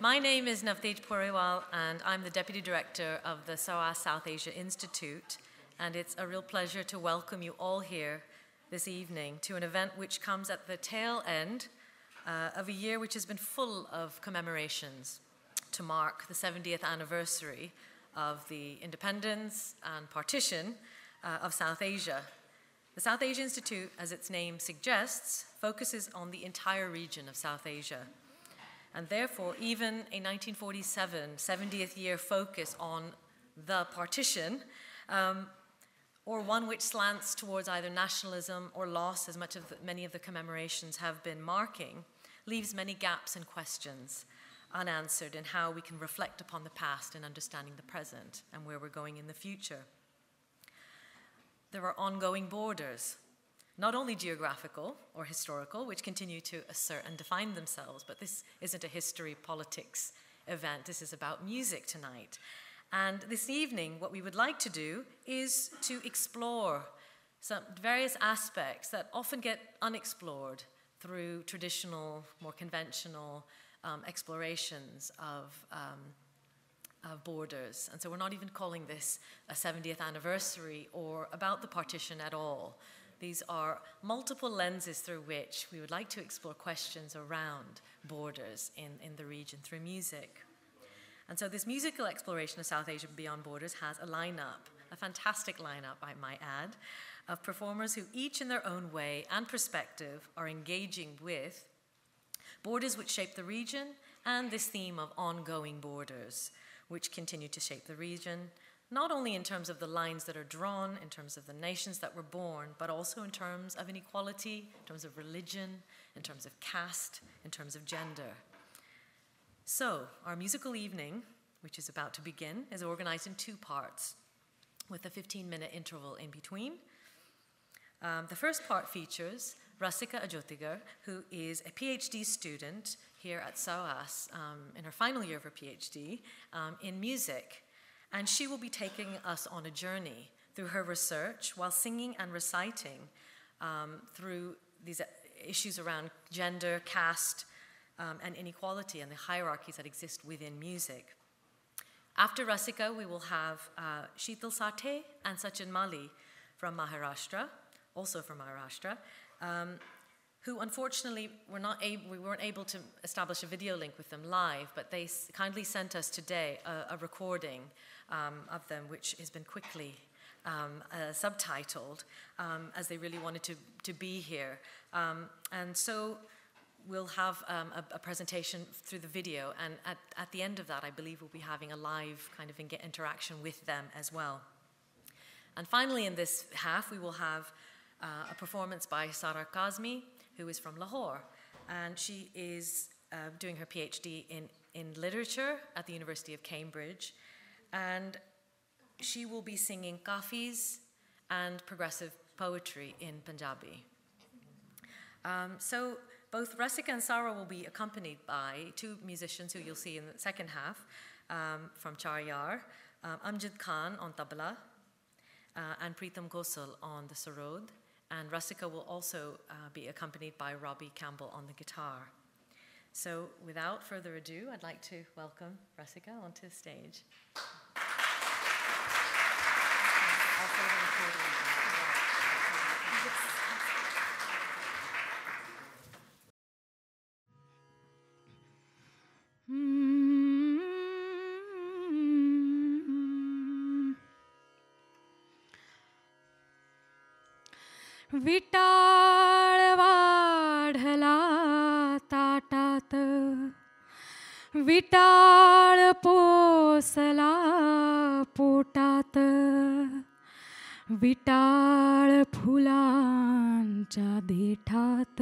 My name is Navteej Puriwal, and I'm the Deputy Director of the SOAS South Asia Institute, and it's a real pleasure to welcome you all here this evening to an event which comes at the tail end of a year which has been full of commemorations to mark the 70th anniversary of the independence and partition of South Asia. The South Asia Institute, as its name suggests, focuses on the entire region of South Asia. And therefore, even a 1947 70th year focus on the partition, or one which slants towards either nationalism or loss, as many of the commemorations have been marking, leaves many gaps and questions unanswered in how we can reflect upon the past and understanding the present and where we're going in the future. There are ongoing borders, not only geographical or historical, which continue to assert and define themselves, but this isn't a history politics event. This is about music tonight. And this evening, what we would like to do is to explore some various aspects that often get unexplored through traditional, more conventional explorations of borders. And so we're not even calling this a 70th anniversary or about the partition at all. These are multiple lenses through which we would like to explore questions around borders in the region through music. And so this musical exploration of South Asia beyond borders has a lineup, a fantastic lineup, I might add, of performers who each in their own way and perspective are engaging with borders which shape the region and this theme of ongoing borders which continue to shape the region, not only in terms of the lines that are drawn, in terms of the nations that were born, but also in terms of inequality, in terms of religion, in terms of caste, in terms of gender. So, our musical evening, which is about to begin, is organized in two parts, with a 15-minute interval in between. The first part features Rasika Ajotigar, who is a PhD student here at SOAS in her final year of her PhD in music. And she will be taking us on a journey through her research while singing and reciting through these issues around gender, caste, and inequality and the hierarchies that exist within music. After Rasika, we will have Sheetal Sathe and Sachin Mali from Maharashtra, also from Maharashtra, who unfortunately we weren't able to establish a video link with them live, but they kindly sent us today a recording of them, which has been quickly subtitled, as they really wanted to be here. And so we'll have a presentation through the video, and at the end of that, I believe we'll be having a live kind of interaction with them as well. And finally, in this half, we will have a performance by Sara Kazmi, who is from Lahore, and she is doing her PhD in literature at the University of Cambridge, and she will be singing kafis and progressive poetry in Punjabi. So both Rasika and Sara will be accompanied by two musicians who you'll see in the second half from Charyar, Amjad Khan on tabla and Pritam Gosal on the sarod. And Rasika will also be accompanied by Robbie Campbell on the guitar. So without further ado, I'd like to welcome Rasika onto the stage. विटाळ वाढला ताटात, विटाळ पोसला पोटात, विटाळ फुलांच्या देठात,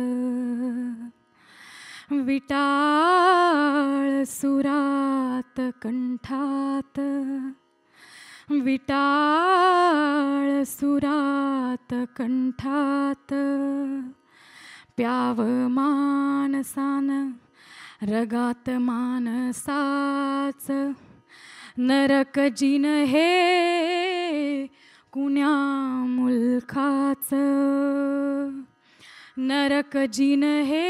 विटाळ सुरात कंठात, विटाळ सुरात कंठात, प्याव मानसान रगात मानसाच, नरक जिन हे कुण्या मुलखाच, नरक जिन हे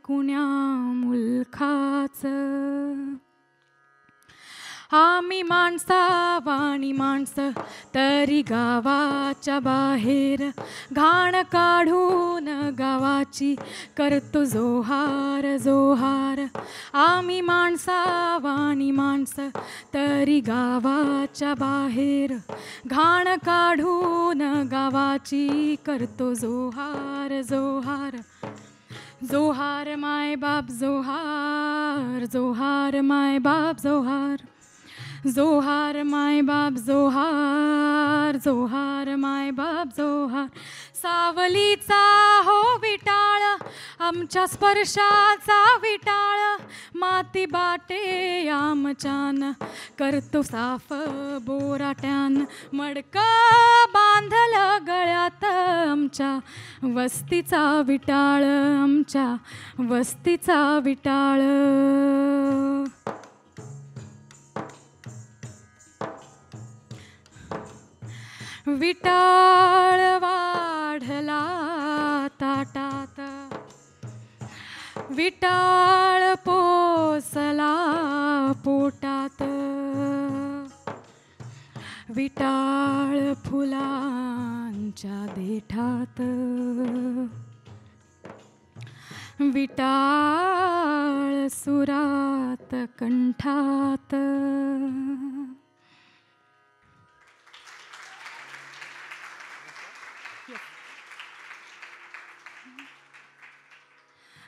कुण्या मुलखाचं. आम्ही माणसावाणी माणसं तरी गावाच्या बाहेर घाण काढून गावाची करतो जोहार जोहार. आम्ही माणसावाणी माणसं तरी गावाच्या बाहेर घाण काढून गावाची करतो जोहार जोहार. जोहार माय बाप जोहार, जोहार माय बाप जोहार. जोहार माय बाप जोहार, जोहार माय बाप जोहार. सावलीचा हो विटाळ, आमच्या स्पर्शाचा विटाळ, माती बाटे आमच्यान करतो साफ बोराट्यान. मडकं बांधलं गळ्यात आमच्या वस्तीचा विटाळ, आमच्या वस्तीचा विटाळ. विटाळ वाढला ताटात, विटाळ पोसला पोटात. विटाळ फुलांच्या देठात, विटाळ सुरात कंठात.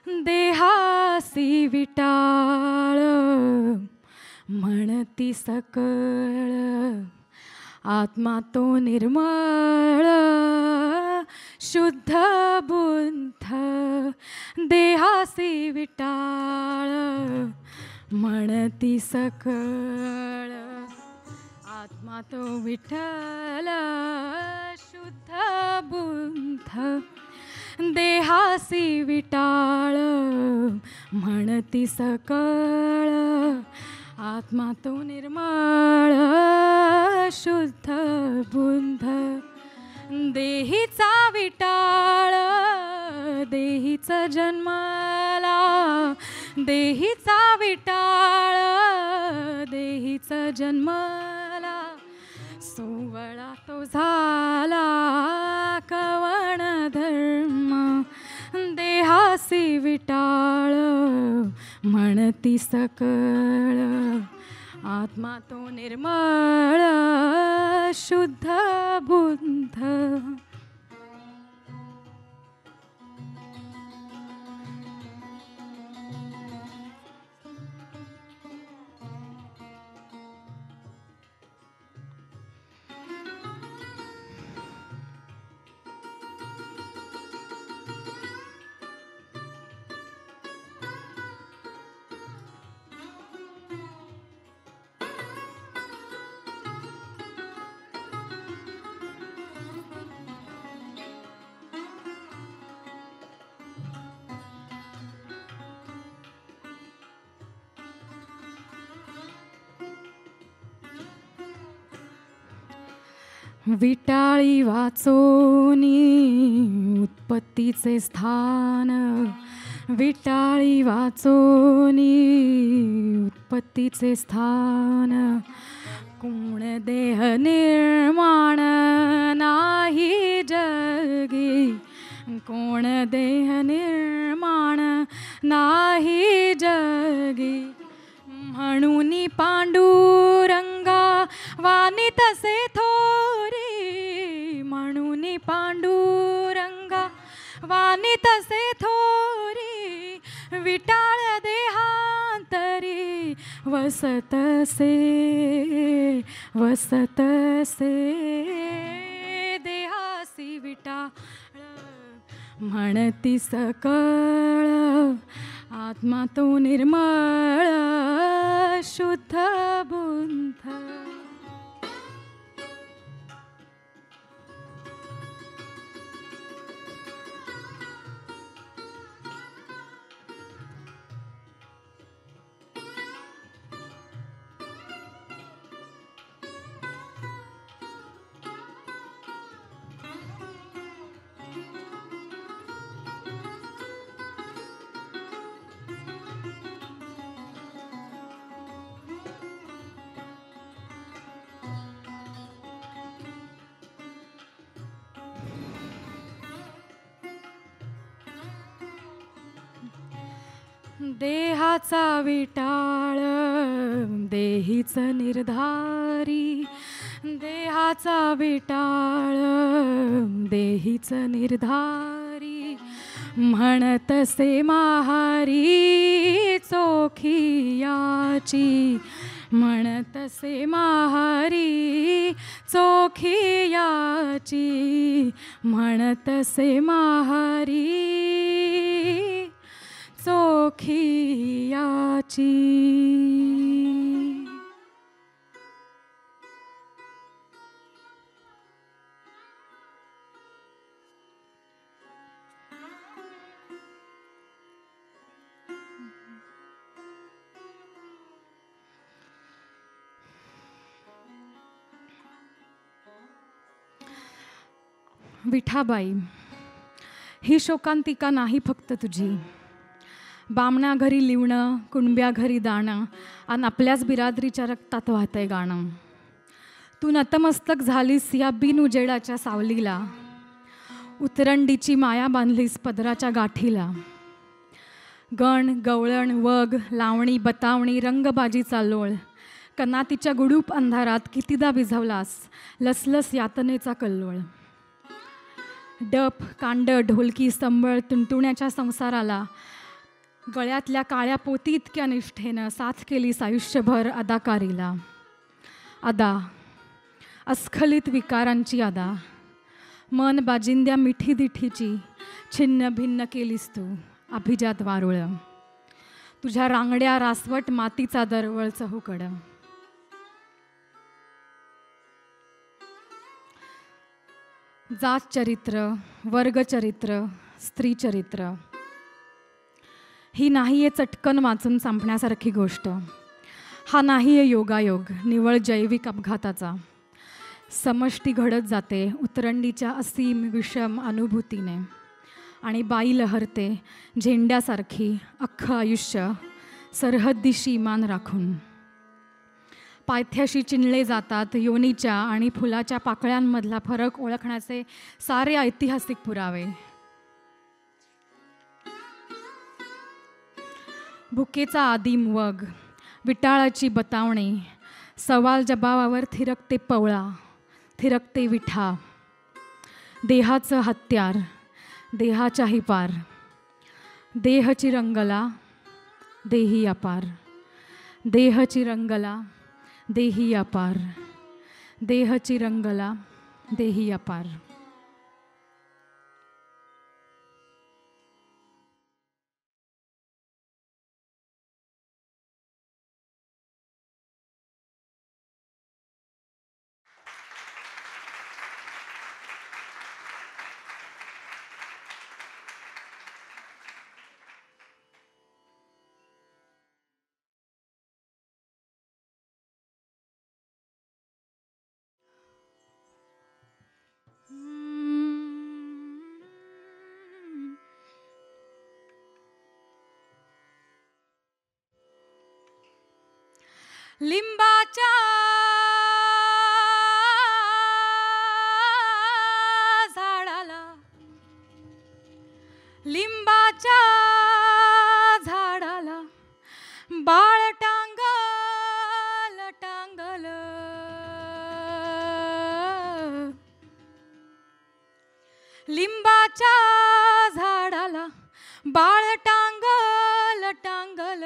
देहासी विटाळ म्हणती सकळ, आत्मा तो निर्मळ शुद्ध बुद्ध. देहासी विटाळ म्हणती सकळ, आत्मा तो विठ्ठल शुद्ध बुद्ध. देहासी विटाळ म्हणती सकळ, आत्मा तो निर्मळ शुद्ध बुद्ध. देहीचा विटाळ देहीच जन्मला, देहीचा विटाळ देहीच जन्मला. सोवळा तो झाला कवण धर्म. देहासी विटाळ म्हणती सकळ, आत्मा तो निर्मळ शुद्ध बुद्ध. विटाळी वाचोनी उत्पत्तीचे स्थान, विटाळी वाचोनी उत्पत्तीचे स्थान. कोण देह निर्माण नाही जगी, कोण देह निर्माण नाही जगी. म्हणून पांडुरंगा वाणी तसे थोरी, म्हणून पांडुरंगा वाणी तसे थोरी. विटाळ देहांतरी वसतसे वसतसे. देहासी विटाळ म्हणती सकळ, आत्मा तो निर्मळ शुद्ध बुद्ध. देहाचा विटाळ देहीच निर्धारी, देहाचा विटाळ देहीच निर्धारी, म्हणतसे माहारी चोखी याची, म्हणतसे माहारी चोखी याची, म्हणतसे माहारी चोखी याची. विठाबाई, ही शोकांतिका नाही फक्त तुझी. बामणा घरी लिवणं, कुणब्या घरी दाणं, आणि आपल्याच बिरादरीच्या रक्तात वाहतंय गाणं. तू नतमस्तक झालीस या बिनउजेडाच्या सावलीला, उतरंडीची माया बांधलीस पदराच्या गाठीला. गण गवळण वग लावणी बतावणी रंगबाजीचा लोळ, कनातीच्या गुडूप अंधारात कितीदा विझवलास लसलस यातनेचा कल्लोळ. डप कांड ढोलकी संबळ तुणतुण्याच्या संसाराला गळ्यातल्या काळ्या पोती इतक्या निष्ठेनं साथ केलीस आयुष्यभर अदाकारीला. अदा अस्खलित विकारांची अदा, मन बाजिंद्या मिठी दिठीची छिन्न भिन्न केलीस तू अभिजात वारुळ. तुझ्या रांगड्या रासवट मातीचा दरवळ चहूकड. जात चरित्र, वर्ग चरित्र, स्त्री चरित्र ही नाही आहे चटकन वाचून संपण्यासारखी गोष्ट. हा नाही आहे योगायोग निवळ जैविक अपघाताचा. समष्टी घडत जाते उतरंडीच्या असीम विषम अनुभूतीने, आणि बाई लहरते झेंड्यासारखी अख्खं आयुष्य सरहद्दीशी मान राखून. पायथ्याशी चिणले जातात योनीच्या आणि फुलाच्या पाकळ्यांमधला फरक ओळखण्याचे सारे ऐतिहासिक पुरावे. भुकेचा आदिम वग, विटाळाची बतावणी, सवाल जबाबावर थिरकते पवळा, थिरकते विठा. देहाचं हत्यार देहाच्याही पार, देहची रंगला देही अपार, देहची रंगला देही अपार, देहची रंगला देही अपार. लिंबाच्या झाडाला, लिंबाच्या झाडाला बाळ टांगल टांगल. लिंबाच्या झाडाला बाळ टांगल टांगल.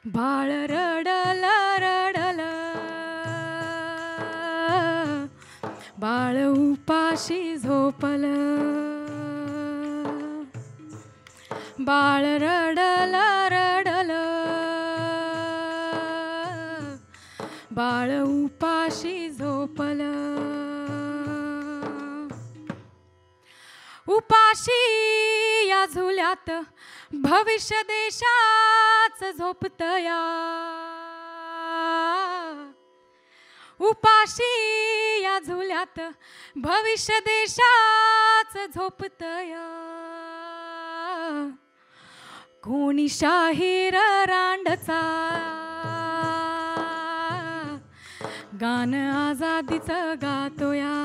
बाळ रडल रडल, बाळ उपाशी झोपल. बाळ रडल रडल, बाळ उपाशी झोपल. उपाशी या झुल्यात भविष्य देशाच झोपतया. उपाशी या झुल्यात भविष्य देशाच झोपतया. कोणी शाहीर रांडचा गान आजादीचं गातोया.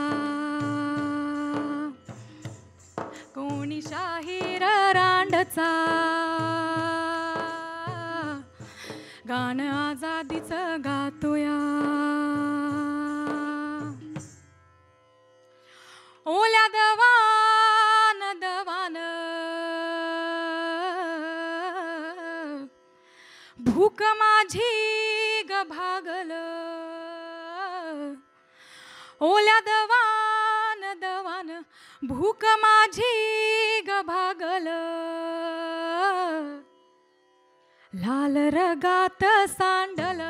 कोणी शाहीर रांडचा गाणं आजादीचं गातोया. ओल्या दवान दवान भूक माझी ग भागल. ओल्या दवान दवान भूक माझी ग भागल. लाल रगात सांडल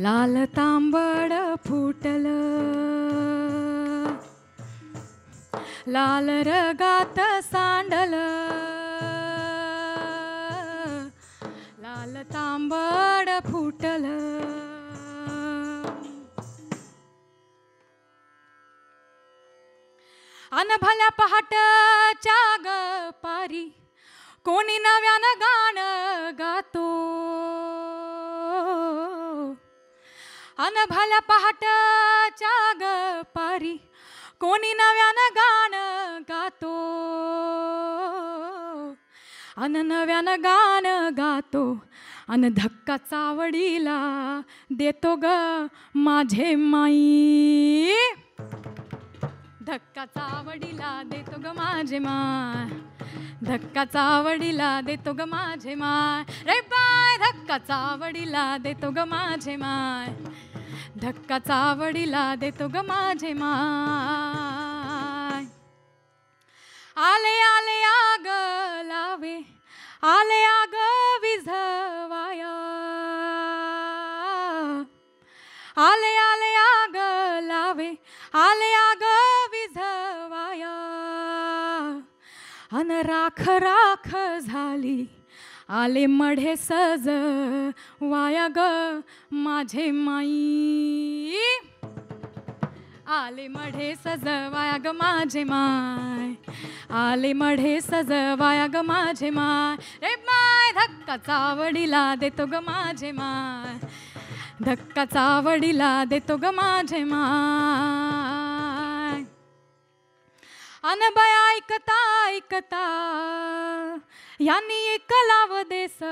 लाल तांबड फुटल. लाल रगात सांडल लाल तांबड फुटल. अन भल्या पहाटच्या ग पारी कोणी नव्यानं गाणं गातो. अन भल्या पहाटच्या ग पारी कोणी नव्यानं गाणं गातो. अन नव्यानं गाणं गातो अन धक्का चावडीला देतो ग माझे माई. धक्का चावडीला देतो ग माझे माय. धक्का चावडीला देतो ग माझे माय. रे बाय धक्का चावडीला देतो ग माझे माय. धक्का चावडीला देतो ग माझे माय. आले आले आग लावे आले आग विझवाया. आले आले आग लावे आले आग विझवाया. अन राख राख झाली आले मढे सज वाया ग माझे माई. आले मढे सजवाया ग माझे माय. आले मढे सजवाया ग माझे माय. रे माय धक्का चावडीला देतो ग माझे माय. धक्का चावडीला देतो ग माझे माय. अन बया ऐकता ऐकता यांनी एक लाव देस.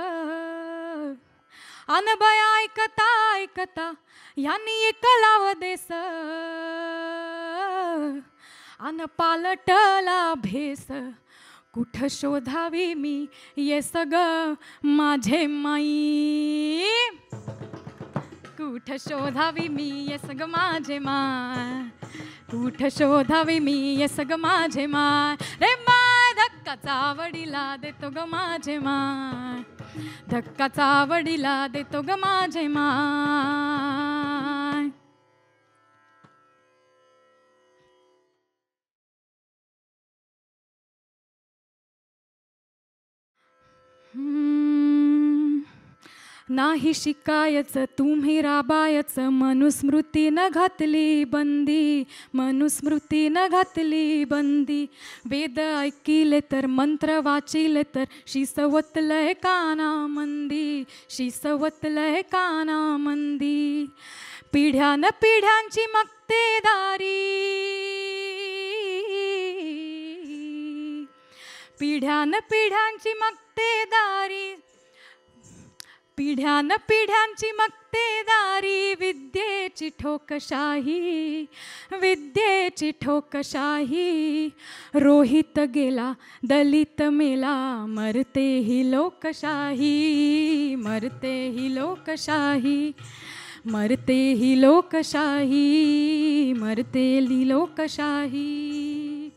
अन बया ऐकता ऐकता यांनी एक लाव देस. अन पालटला भेस कुठ शोधावी मी ये सग माझे माई. कुठ शोधावी मी ये सग माझे माय. कुठ शोधावी मी ये सग माझे माय. रे माय धक्का चावडीला देतो ग माझे माय. धक्का चावडीला देतो ग माझे माय. नाही शिकायचं तुम्ही राबायचं मनुस्मृतीनं घातली बंदी. मनुस्मृतीनं घातली बंदी. वेद ऐकिले तर मंत्र वाचिले तर शिसवतलय काना मंदी. शिसवतलय काना मंदी. पिढ्यान पिढ्यांची मक्तेदारी. पिढ्यान पिढ्यांची मक्तेदारी. पिढ्यान पिढ्यांची मक्तेदारी. विद्येची ठोकशाही. विद्येची ठोकशाही. रोहित गेला दलित मेला मरते ही लोकशाही. मरते ही लोकशाही. मरते ही लोकशाही. मरते ही लोकशाही.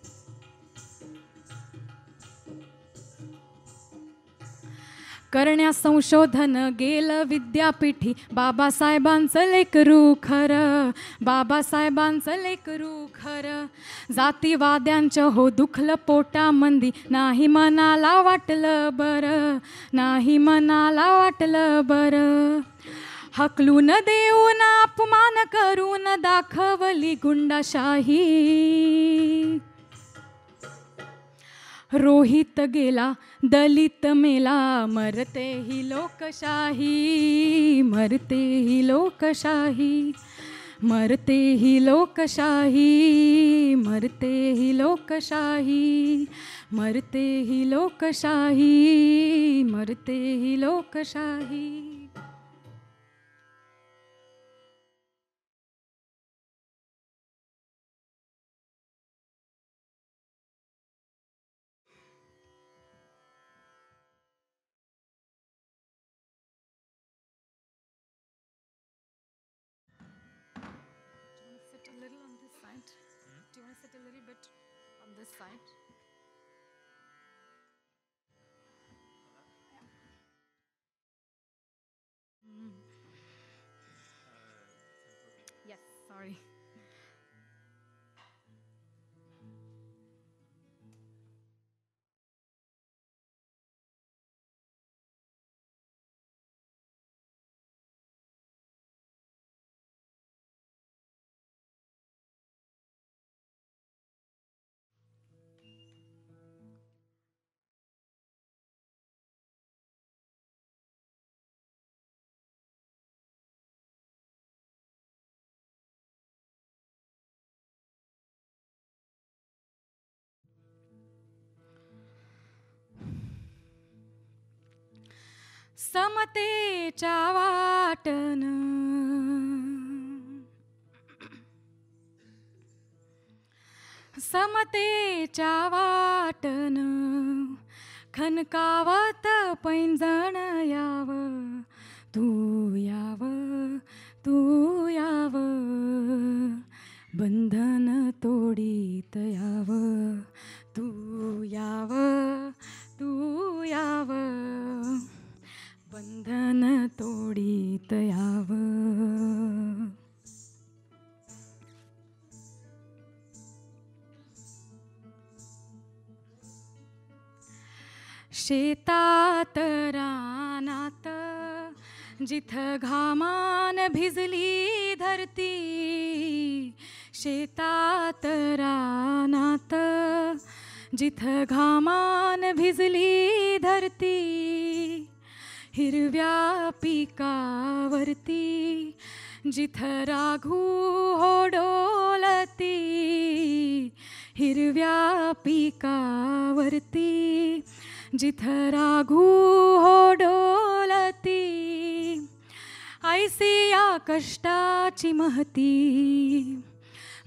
करण्या संशोधन गेलं विद्यापीठी. बाबासाहेबांचं लेकरू खरं. बाबासाहेबांचं लेकरू खरं. जातीवाद्यांचं हो दुखलं पोटामंदी. नाही मनाला वाटलं बरं. नाही मनाला वाटलं बरं. हकलून देऊन अपमान करून दाखवली गुंडाशाही. रोहित गेला दलित मेला मरते ही लोकशाही. मरते ही लोकशाही. मरते ही लोकशाही, मरते ही लोकशाही, मरते ही लोकशाही, मरते ही लोकशाही. Sit a little on this side. Do you want to sit a little bit on this side? Yes, sorry. समतेच्या वाटन, समतेच्या वाटन, खनकावत पैंजण याव, तू याव, तू याव, बंधन तोडीत याव, तू याव, तू याव, बंधन तोडीत याव. शेतात रानात जिथं घामान भिजली धरती, शेतात रानात जिथं घामान भिजली धरती, हिरव्या पिकावरती जिथं राघू होडोलती, हिरव्या पिकावरती जिथं राघू होडोलती, ऐसी या कष्टाची महती,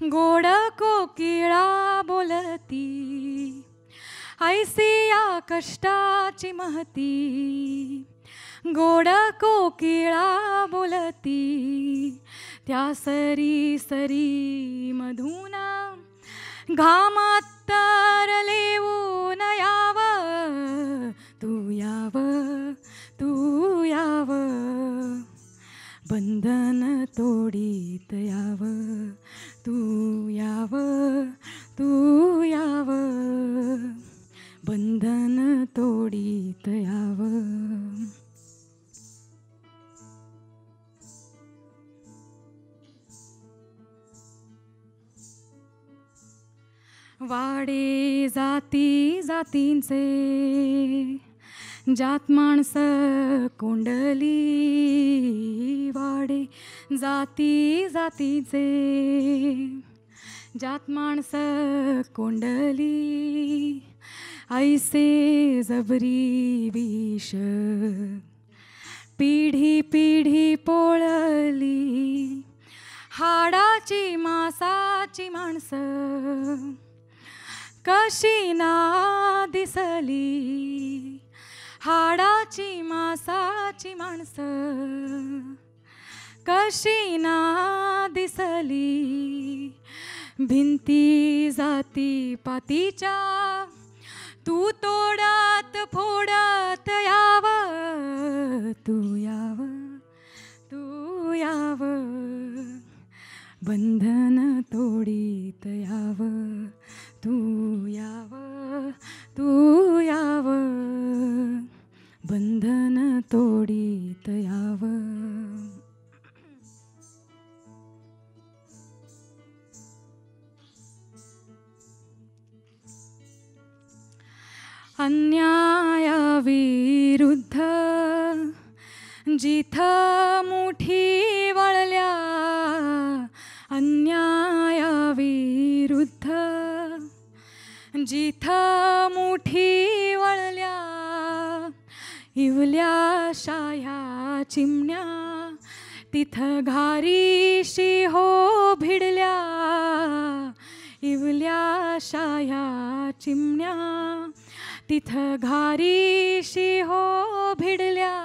गोड कोकिळा बोलती, ऐसी या कष्टाची महती, गोड कोकिळा बोलती, त्या सरी सरी मधून घामात तरले ऊन याव, तू याव, तू याव, बंधन तोडीत याव, तू याव, तू याव, बंधन तोडीत याव. वाडे जाती जातींचे, जात माणसं कोंडली, वाडे जाती जातीचे, जात माणसं कोंडली, ऐसे जबरी विष पिढी पिढी पोळली, हाडाची मासाची माणसं कशी ना दिसली, हाडाची मासाची माणसं कशी ना दिसली, भिंती जाती पातीच्या तू तोडत फोडत याव, तू याव, तू याव, बंधन तोडीत याव, तू याव, तू याव, बंधन तोडीत याव. अन्यायाविरुद्ध जिथं मुठी वळल्या, जिथं मुठी वळल्या इवल्या शाया चिमण्या, तिथं घारीशी हो भिडल्या इवल्या शाया चिमण्या, तिथं घारीशी हो भिडल्या.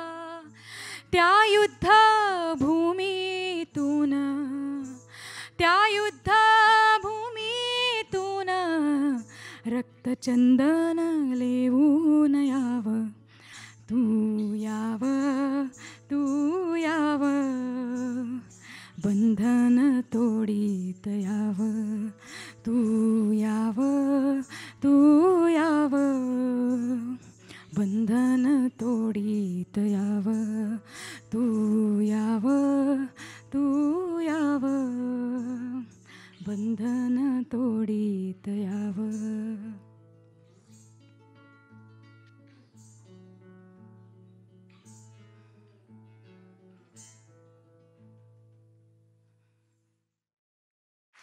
त्या युद्धभूमीतून, त्या युद्धभूमीतून रक्तचंदन लेवून यावं, तू यावं, तू यावं, बंधन तोडीत यावं, तू यावं, तू यावं, बंधन तोडीत यावं, तू यावं, तू यावं, बंधन तोडीत यावं.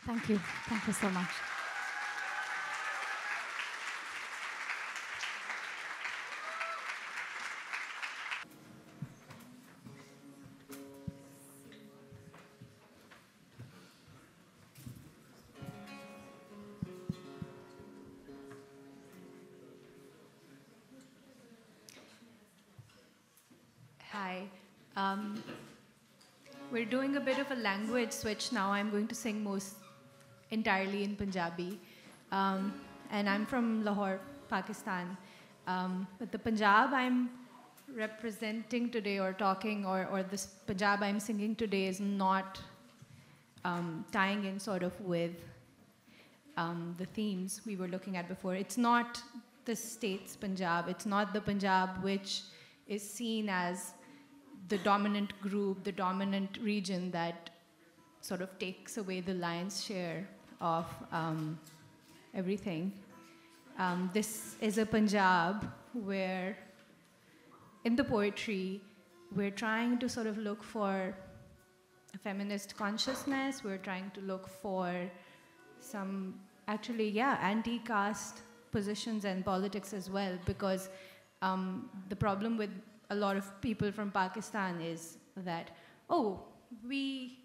Thank you. Thank you so much. Hi. We're doing a bit of a language switch now. I'm going to sing most entirely in Punjabi. And I'm from Lahore, Pakistan. But the Punjab I'm representing today or talking, or this Punjab I'm singing today is not tying in sort of with the themes we were looking at before. It's not the state's Punjab. It's not the Punjab which is seen as the dominant group, the dominant region that sort of takes away the lion's share of everything. This is a Punjab where, in the poetry, we're trying to sort of look for a feminist consciousness. We're trying to look for some, actually, yeah, anti-caste positions and politics as well, because the problem with a lot of people from Pakistan is that, oh, we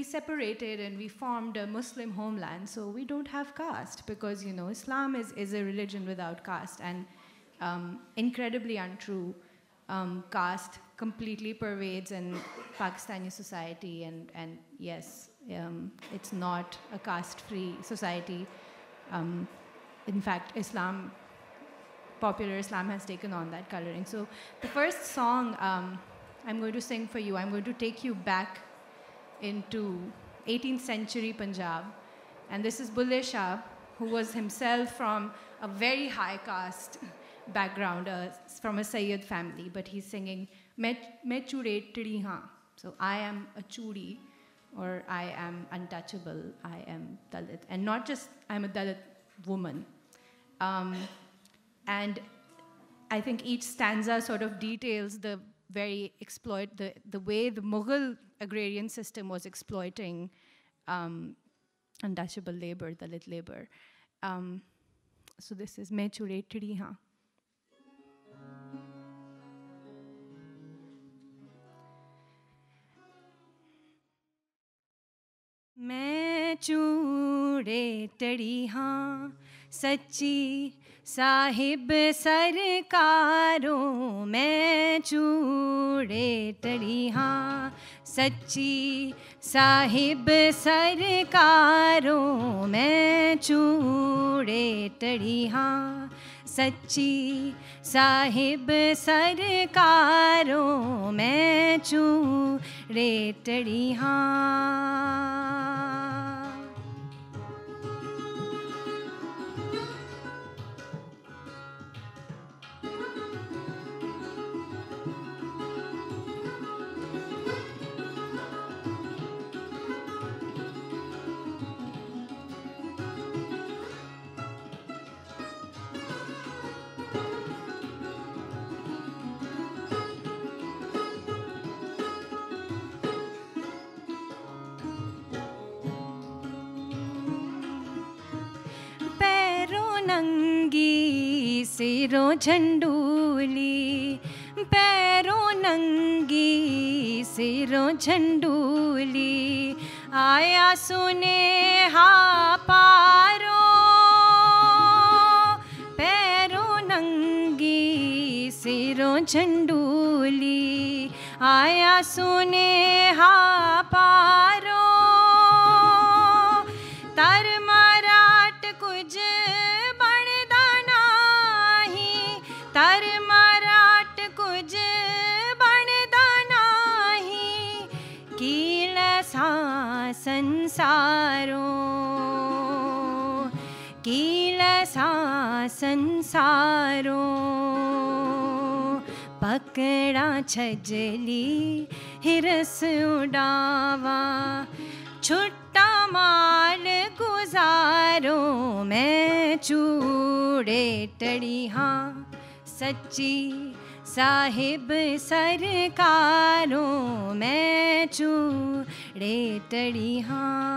separated and we formed a Muslim homeland, so we don't have caste, because, Islam is a religion without caste, and incredibly untrue. Caste completely pervades in Pakistani society, and yes, it's not a caste-free society. In fact, popular Islam has taken on that coloring. So the first song I'm going to sing for you, I'm going to take you back into 18th century Punjab. And this is Bulle Shah, who was himself from a very high caste background, from a Sayyid family, but he's singing "Main Chudetdi Haan." So I am a Chudi, or I am untouchable, I am Dalit. And not just I'm a Dalit woman. And I think each stanza sort of details the way the Mughal agrarian system was exploiting untouchable labor, Dalit labor. So this is "Main Chudetdi Haan." मैं चूड़ेटड़ी हाँ सच्ची साहिब सरकारों, मैं चूड़ेटड़ी हाँ सच्ची साहिब सरकारों, मैं चूड़ेटड़ी हाँ सच्ची साहिब सरकारों, मैं चूड़ेटड़ी हाँ. नंगी सिरों झंडूली, पैरों नंगी सिरों झंडूली, आया सुने हा पारो, पैरों नंगी सिरों झंडूली, आया सुने हा पारो, तर मराठ कुछ बनदा नाही, तर मराठ कुछ बनदा नाही, कील सा संसारो, कील सा संसारो, पकड़ा छजली हिरस उड़ावा, छुट्टा माल गुजारो, मैं चूड़े टड़ी हाँ सच्ची साहिब सरकारों, मैं चूड़े टड़ी हाँ।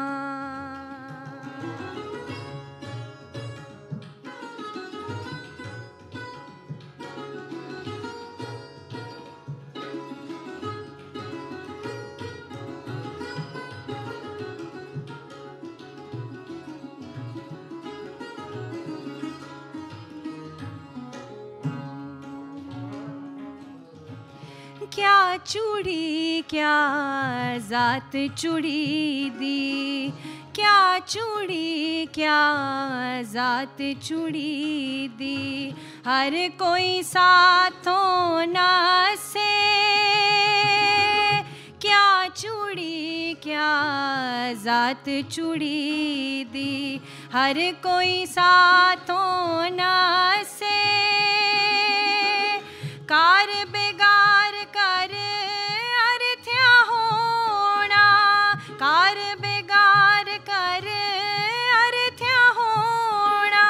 क्या चूड़ी क्या जात चूड़ी दी, क्या चूड़ी क्या जात चूड़ी दी, हर कोई साथों ना से, क्या चूड़ी क्या जात चूड़ी दी, हर कोई साथों ना से, कार बेगार कर अर्थ्या होना, कार बेगार कर अर्थ्या होना,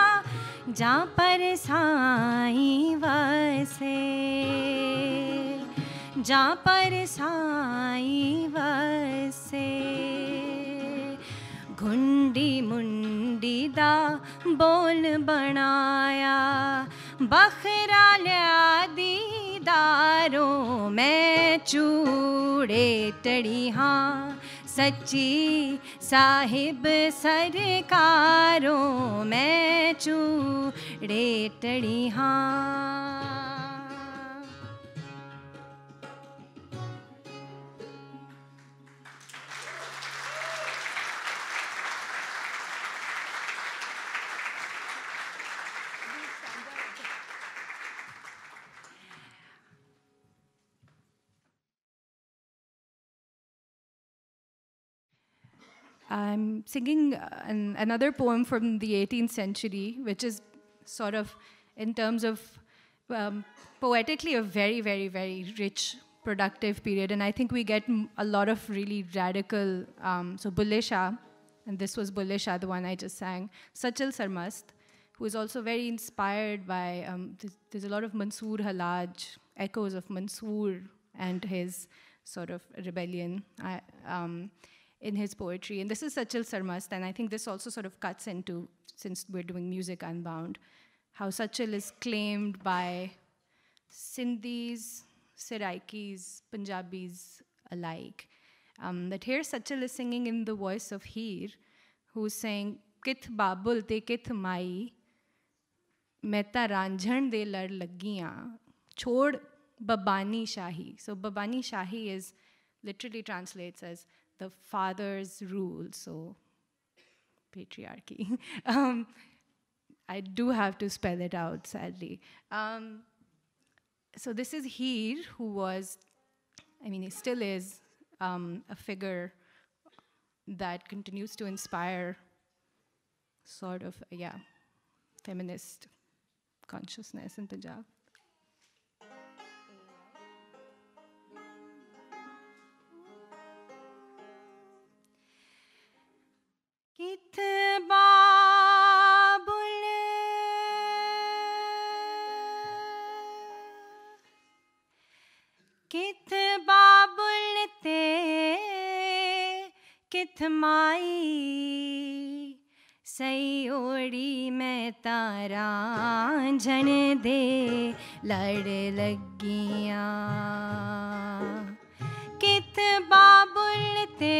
जहाँ पर साईं वसे, जहाँ पर साईं वसे, घुंडी मुंडी दा बोल बनाया, बखरा लिया दीदारों, मैं चूड़े टड़ी हाँ सच्ची साहिब सरकारों, मैं चूड़े टड़ी हाँ। I'm singing another poem from the 18th century, which is sort of, in terms of poetically, a very, very, very rich, productive period. And I think we get a lot of really radical, so Bulle Shah, and this was Bulle Shah, the one I just sang, Sachal Sarmast, who is also very inspired by, there's a lot of Mansoor Halaj, echoes of Mansoor and his sort of rebellion. In his poetry. And this is Sachal Sarmast, and I think this also sort of cuts into, since we're doing Music Unbound, how Sachal is claimed by Sindhis, Saraikis, Punjabis alike. That here Sachal is singing in the voice of Heer, who's saying, Kith babul te kith mai, meta ranjhan de lar lagiyan, chod babani shahi. So babani shahi is literally translates as the father's rule, so patriarchy. I do have to spell it out, sadly. So this is Heer, who was, I mean, he still is a figure that continues to inspire sort of, feminist consciousness in Punjab. Kith babul te kith mai सयोड़ी मैं तारा झण दे लड़ लगियां कित बाबुल ते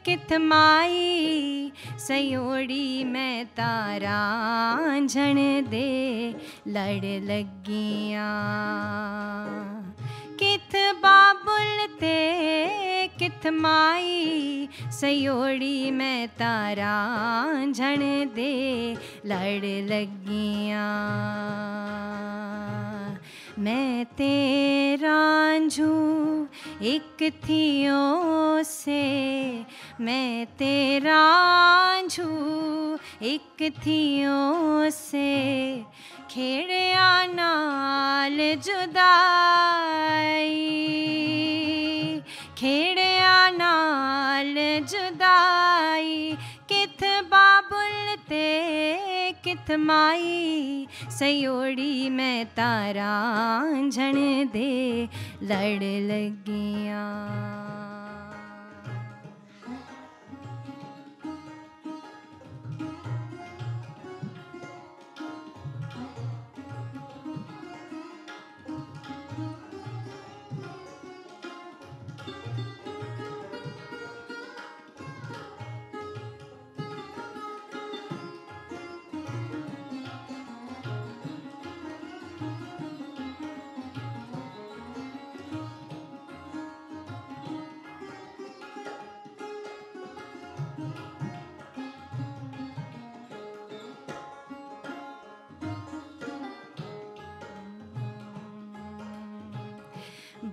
कित माई सयोड़ी मैं तारा झण दे लड़ लगियां कित बाबुल ते कित माई सयोड़ी मैं तारा झण दे लड़ लगियां मैं तेरा झू एक थियो से मैं तेरा झू एक थियो से खेड़िया नाल जुदाई खेड़िया नाल जुदाई किथ बाबुल ते किथ माई सयोड़ी मैं तारा झण दे लड़ लगियां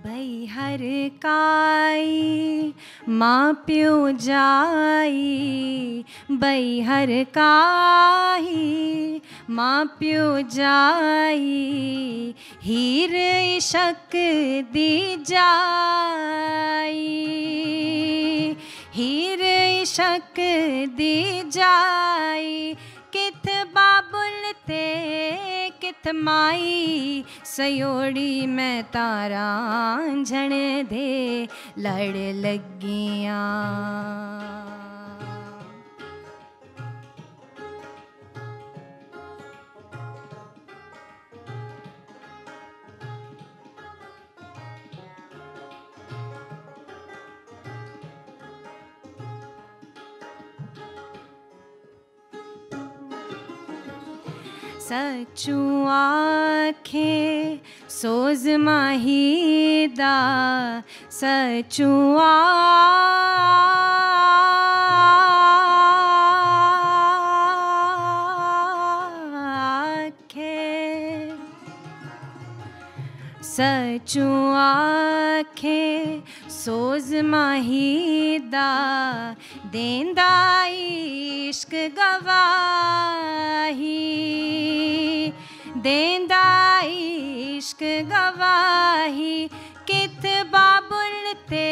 भई हर काई माँ प्यो जाई भई हर काई माँ प्यो जाई हीर इशक दी जाई हीर इशक दी जाई किथ बाबुल ते किथ माई सयोड़ी मैं तारा झण दे लड़ लगियां सचू आखे सोज माहीदा सचू आखे सचू आखे सोज माहीदा देंदा इश्क गवाही देंदा इश्क गवाही किथ बाबुल ते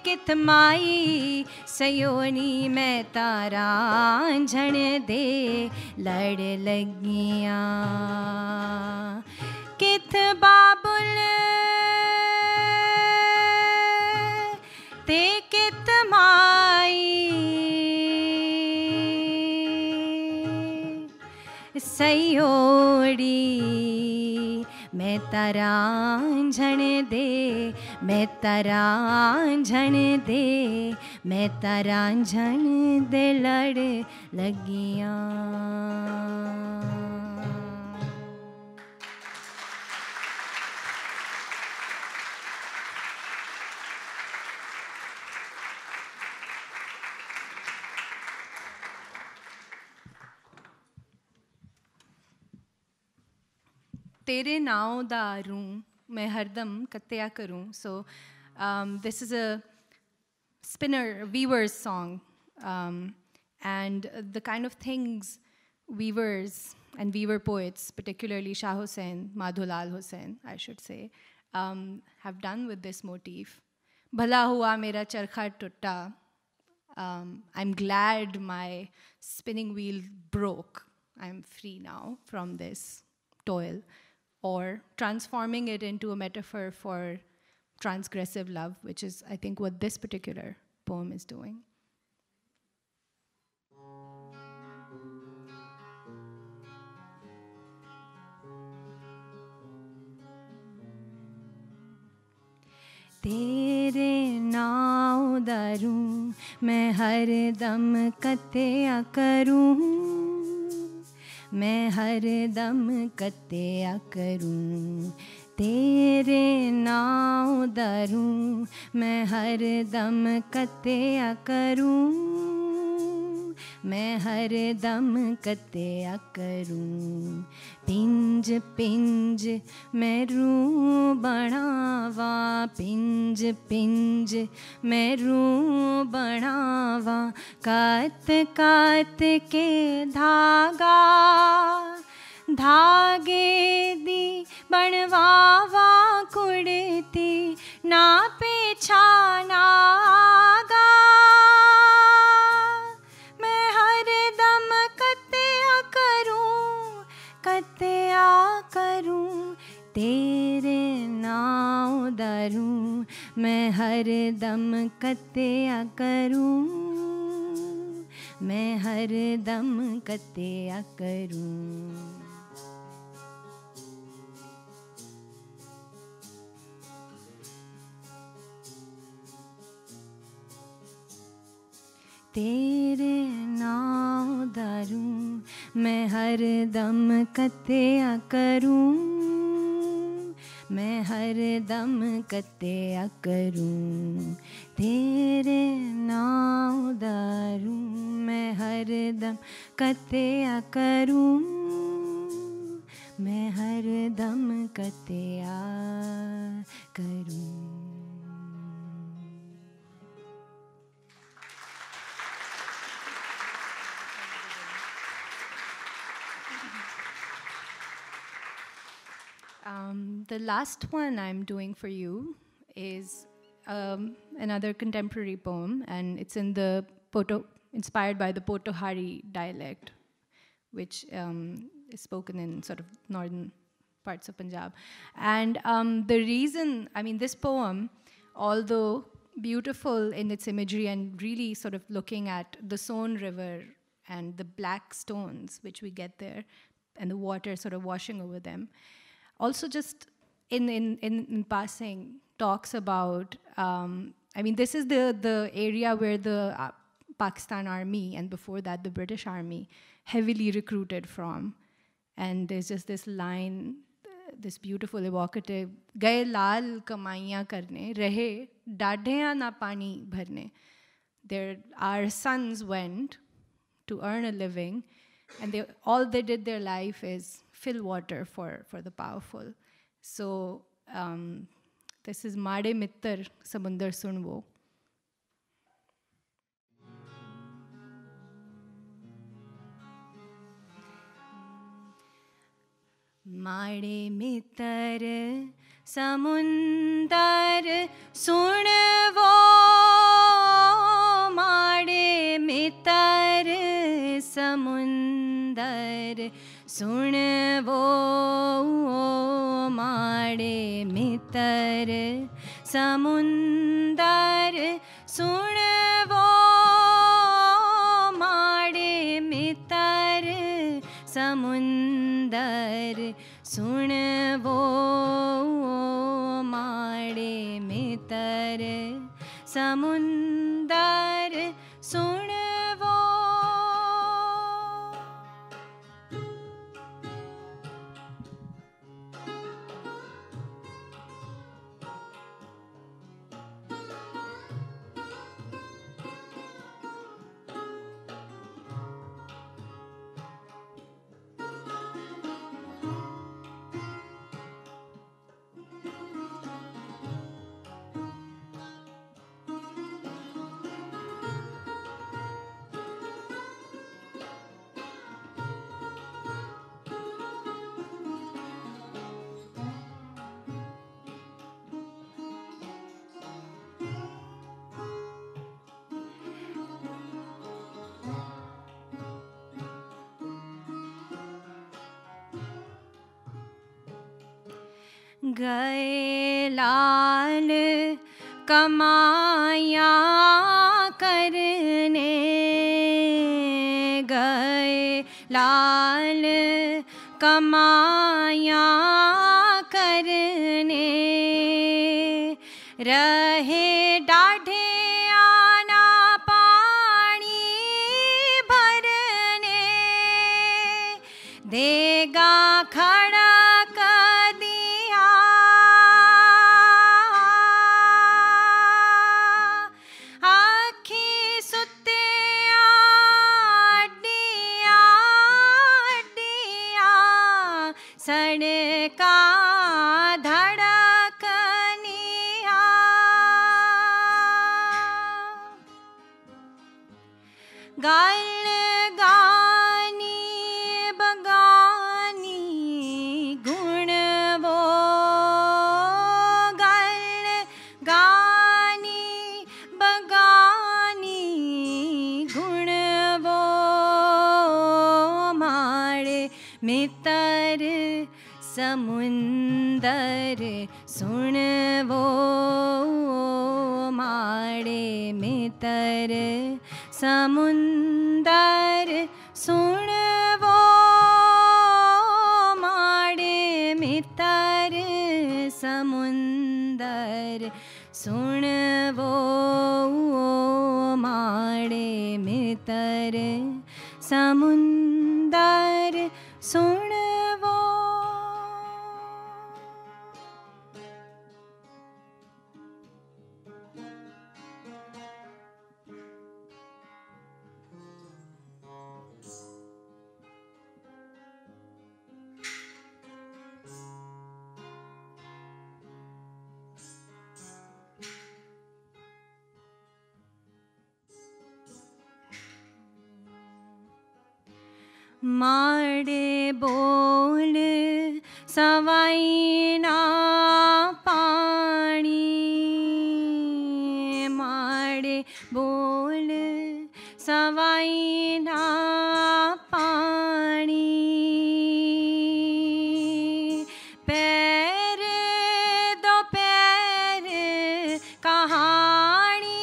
किथ माई सयोनी मैं तारा झण दे लड़ लगियां किथ बाबुल ते कित माई सयोड़ी मैं तारा झण दे मैं तारा झण दे मैं तारा झण दे लड़ लगियां तेरे नाव दा रूं मैं हरदम कत्या करूं. So this is a spinner weavers song, and the kind of things weavers and weaver poets, particularly Shah Hussain, Madhulal Hussain, I should say, have done with this motif. Bhala hua mera charkha tutta. I'm glad my spinning wheel broke. I'm free now from this toil. Or transforming it into a metaphor for transgressive love, which is, I think, what this particular poem is doing. तेरे नाव दारूं मैं हर दम कत्या करूं, मैं हर दम कत्या करूं। तेरे नाव दारूं मैं हर दम कत्या करूं, मैं हर दम कत्या करूं। पिंज पिंज मैं रूं बनावा, पिंज पिंज मैं रूं बनावा। कात कात के धागा धागे दी बनवावा कुड़ती ना पेछाना गा। मैं हर दम कत्या करूं, कत्या करूं। तेरे नाव दारूं मैं हर दम कत्या करूं, मैं हर दम कत्या करूं। तेरे नाव दारूं मैं हर दम कत्या करूं, मैं हर दम कत्या करूं। तेरे नाव दारूं मैं हर दम कत्या करूं, मैं हर दम कत्या करूं। The last one I'm doing for you is another contemporary poem, and it's in the inspired by the Potohari dialect, which is spoken in sort of northern parts of Punjab. And the reason, I mean, this poem, although beautiful in its imagery and really sort of looking at the Son River and the black stones which we get there, and the water sort of washing over them, also just in passing talks about, I mean, this is the area where the Pakistan Army, and before that the British Army, heavily recruited from. And there's just this line, this beautiful evocative, gaye laal kamaiyan karne, rahe dadheyan na pani bharne. Our sons went to earn a living, and all they did their life is fill water for the powerful. So this is Maade Mittar Samundar Sunwo. Maade Mittar Samundar Sunwo, Maade Mittar Samundar Sunwo, Maade Mittar Samundar Sunwo, Maade Mittar Samundar Sunwo, Maade Mittar Samundar Sunwo. गए लाल कमाया करने, गए लाल कमाया करने, खड़ा कर दिया आखी सुते अड्डिया अड्डिया सड़का धड़कनिया गाल गानी बगानी गुण वो गाल गानी बगानी गुण वो माड़े मितर समुंदर सुन वो माड़े मितर समुंदर सुन वो माड़े मितर समुंदर सुन वो माड़े मितर समुंदर सुन वो माड़े बोल सवाई ना पानी माड़े बोल सवाई ना पानी पैर दो पैर कहानी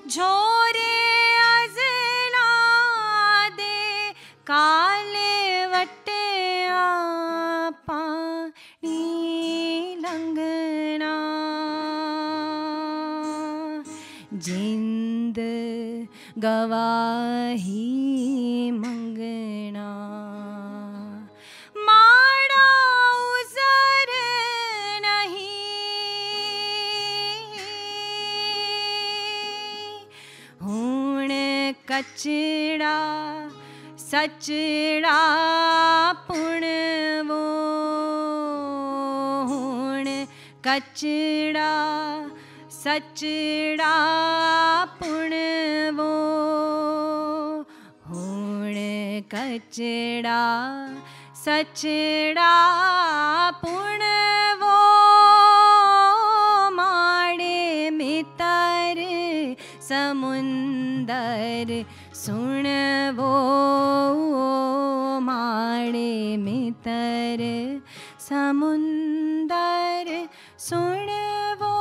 झोरे अजला दे काले वटे पानी लंघना जिंद गवाही मंगना माड़ा उजर नहीं हुण कचड़ा सचड़ा पुण वो हुण कचड़ा सचड़ा पुण वो हुण कचड़ा सचड़ा पुण वो माड़े मितर समुंदर सुन वो माड़े मितर समुंदर सुन वो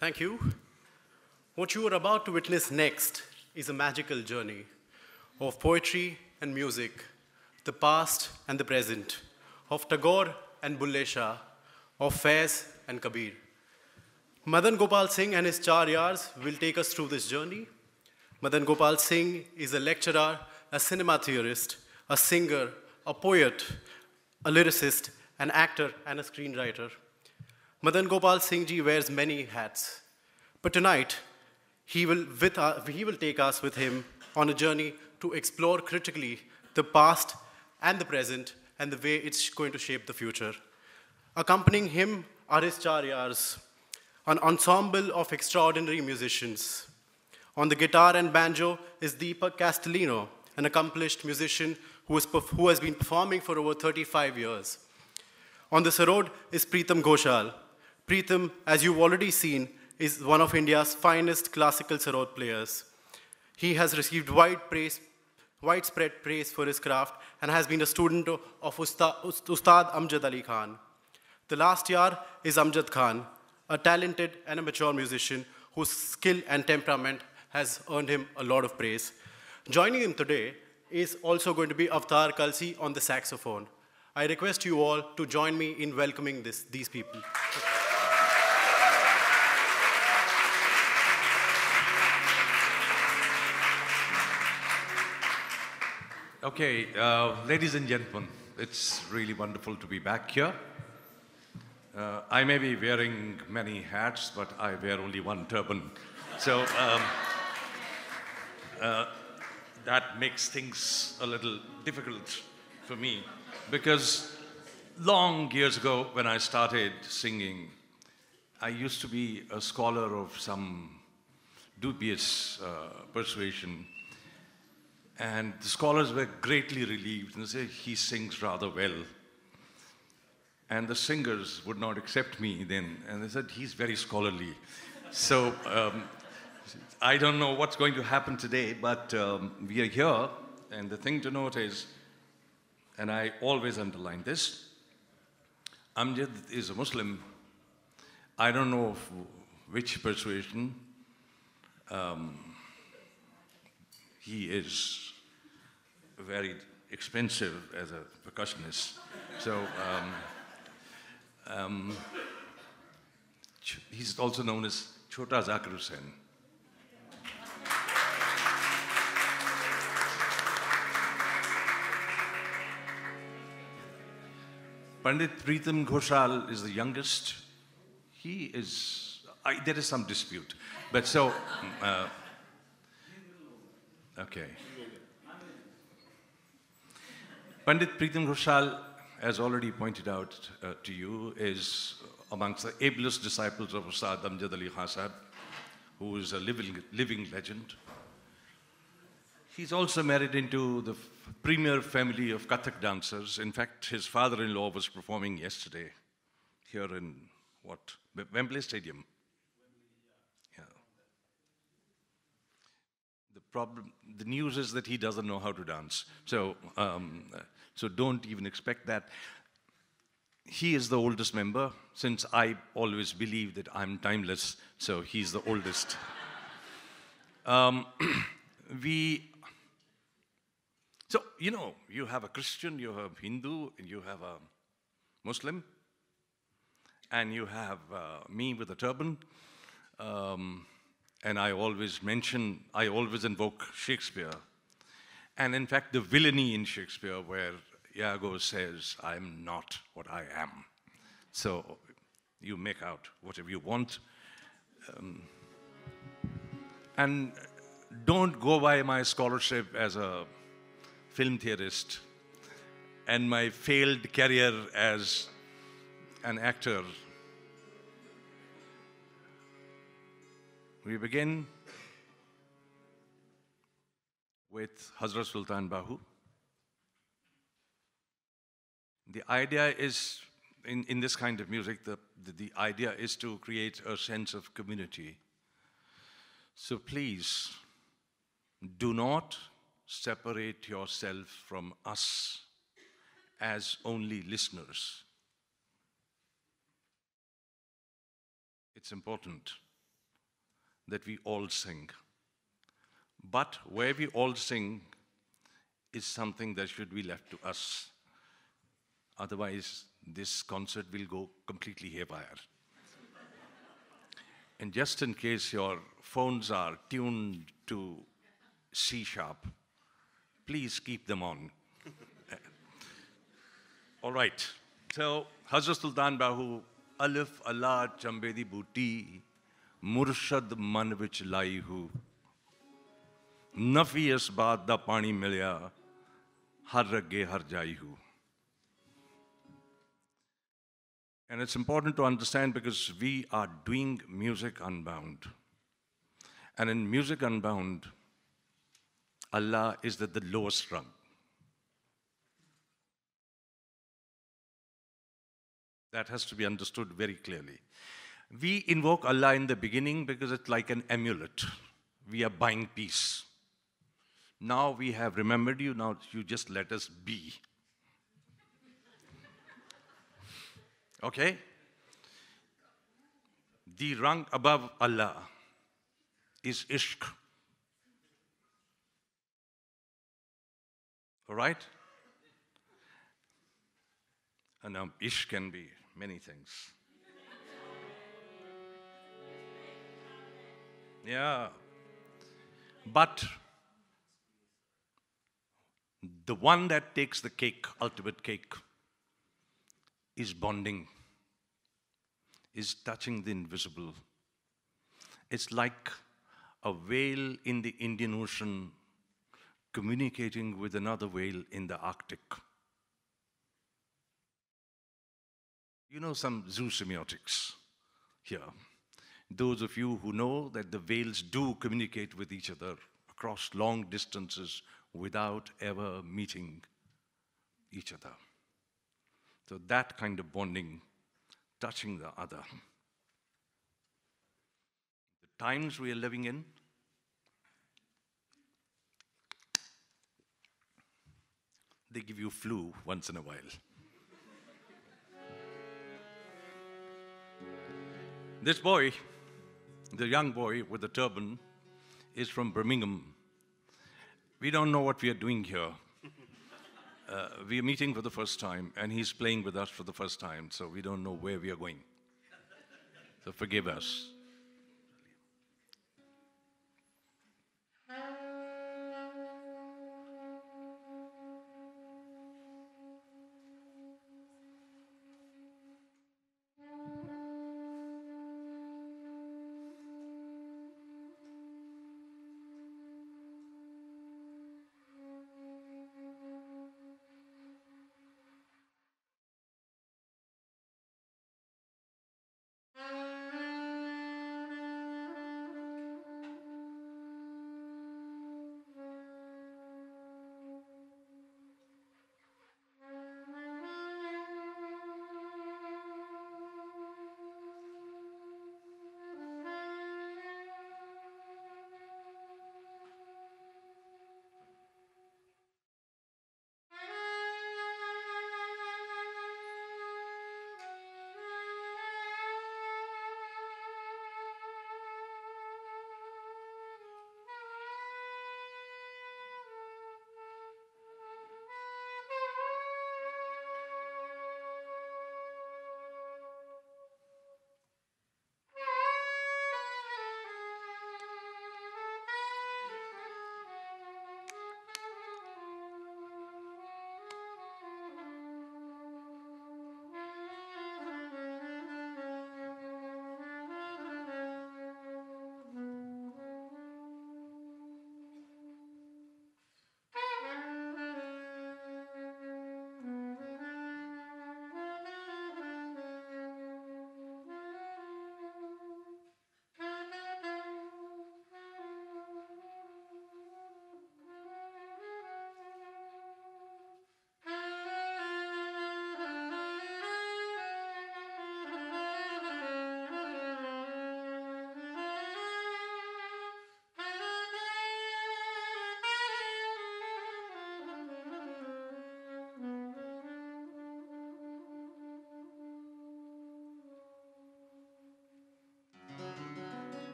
Thank you. What you are about to witness next is a magical journey of poetry and music, the past and the present, of Tagore and Bulle Shah, of Faiz and Kabir. Madan Gopal Singh and his Char Yaars will take us through this journey. Madan Gopal Singh is a lecturer, a cinema theorist, a singer, a poet, a lyricist, an actor, and a screenwriter. Madan Gopal Singh ji wears many hats. But tonight, he will take us with him on a journey to explore critically the past and the present and the way it's going to shape the future. Accompanying him are his Char Yaars, an ensemble of extraordinary musicians. On the guitar and banjo is Deepak Castellino, an accomplished musician who has been performing for over 35 years. On the sarod is Pritam Ghoshal. Pritam, as you've already seen, is one of India's finest classical sarod players. He has received wide praise widespread praise for his craft and has been a student of Ustad Amjad Ali Khan. The last year is Amjad Khan, a talented and a mature musician whose skill and temperament has earned him a lot of praise. Joining him today is also going to be Avtar Kalsi on the saxophone. I request you all to join me in welcoming these people. Okay, ladies and gentlemen, it's really wonderful to be back here. I may be wearing many hats, but I wear only one turban. So that makes things a little difficult for me, because long years ago when I started singing, I used to be a scholar of some dubious persuasion. And the scholars were greatly relieved and said, he sings rather well. And the singers would not accept me then. And they said, he's very scholarly. So I don't know what's going to happen today, but we are here. And the thing to note is, and I always underline this, Amjad is a Muslim. I don't know of which persuasion. He is very expensive as a percussionist. So he's also known as Chota Zakir Hussain. Pandit Pritam Ghoshal is the youngest. He is, there is some dispute. But so, okay. Pandit Pritam Ghoshal, as already pointed out to you, is amongst the ablest disciples of Ustad Amjad Ali Khan Sahab, who is a living legend. He's also married into the premier family of Kathak dancers. In fact, his father-in-law was performing yesterday here in, Wembley Stadium. Yeah. The news is that he doesn't know how to dance. So, so don't even expect that. He is the oldest member, since I always believe that I'm timeless, so he's the oldest. So, you know, you have a Christian, you have a Hindu, and you have a Muslim, and you have me with a turban. And I always invoke Shakespeare. And in fact, the villainy in Shakespeare, where Iago says, I'm not what I am. So you make out whatever you want. And don't go by my scholarship as a film theorist and my failed career as an actor. We begin with Hazrat Sultan Bahu. The idea is, in this kind of music, the idea is to create a sense of community. So please, do not separate yourself from us as only listeners. It's important that we all sing. But where we all sing is something that should be left to us. Otherwise, this concert will go completely haywire. And just in case your phones are tuned to C sharp, please keep them on. All right. So, Hazrat Sultan Bahu, Alif Allah Chambedi Booty, Murshad Man Vich Lai Hu, Nafi Asbad Da Pani Milya, Har Ragge Har Jai Hu. And it's important to understand because we are doing Music Unbound. And in Music Unbound, Allah is at the lowest rung. That has to be understood very clearly. We invoke Allah in the beginning because it's like an amulet. We are buying peace. Now we have remembered you, now you just let us be. Okay? The rung above Allah is ishq. All right? And now ishq can be many things. Yeah. But the one that takes the cake, ultimate cake, is bonding, is touching the invisible. It's like a whale in the Indian Ocean communicating with another whale in the Arctic. You know some zoo semiotics here. Those of you who know that the whales do communicate with each other across long distances without ever meeting each other. So that kind of bonding, touching the other. The times we are living in, they give you flu once in a while. This boy, the young boy with the turban, is from Birmingham. We don't know what we are doing here. We are meeting for the first time, and he's playing with us for the first time, so we don't know where we are going. So forgive us.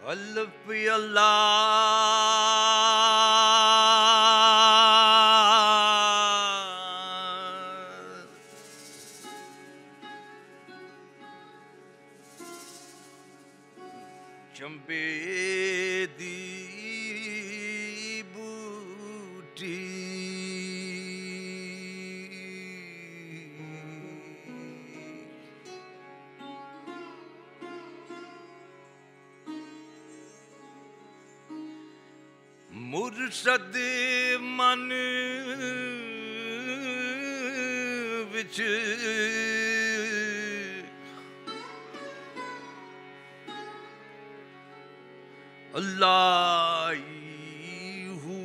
Alif Allah. Chambe di booty. मुर्शद मन विच अल्लाह हू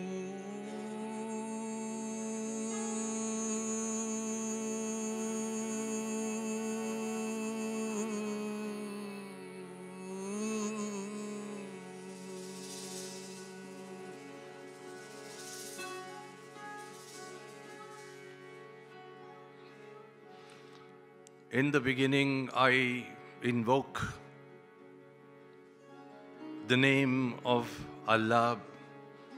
In the beginning, I invoke the name of Allah,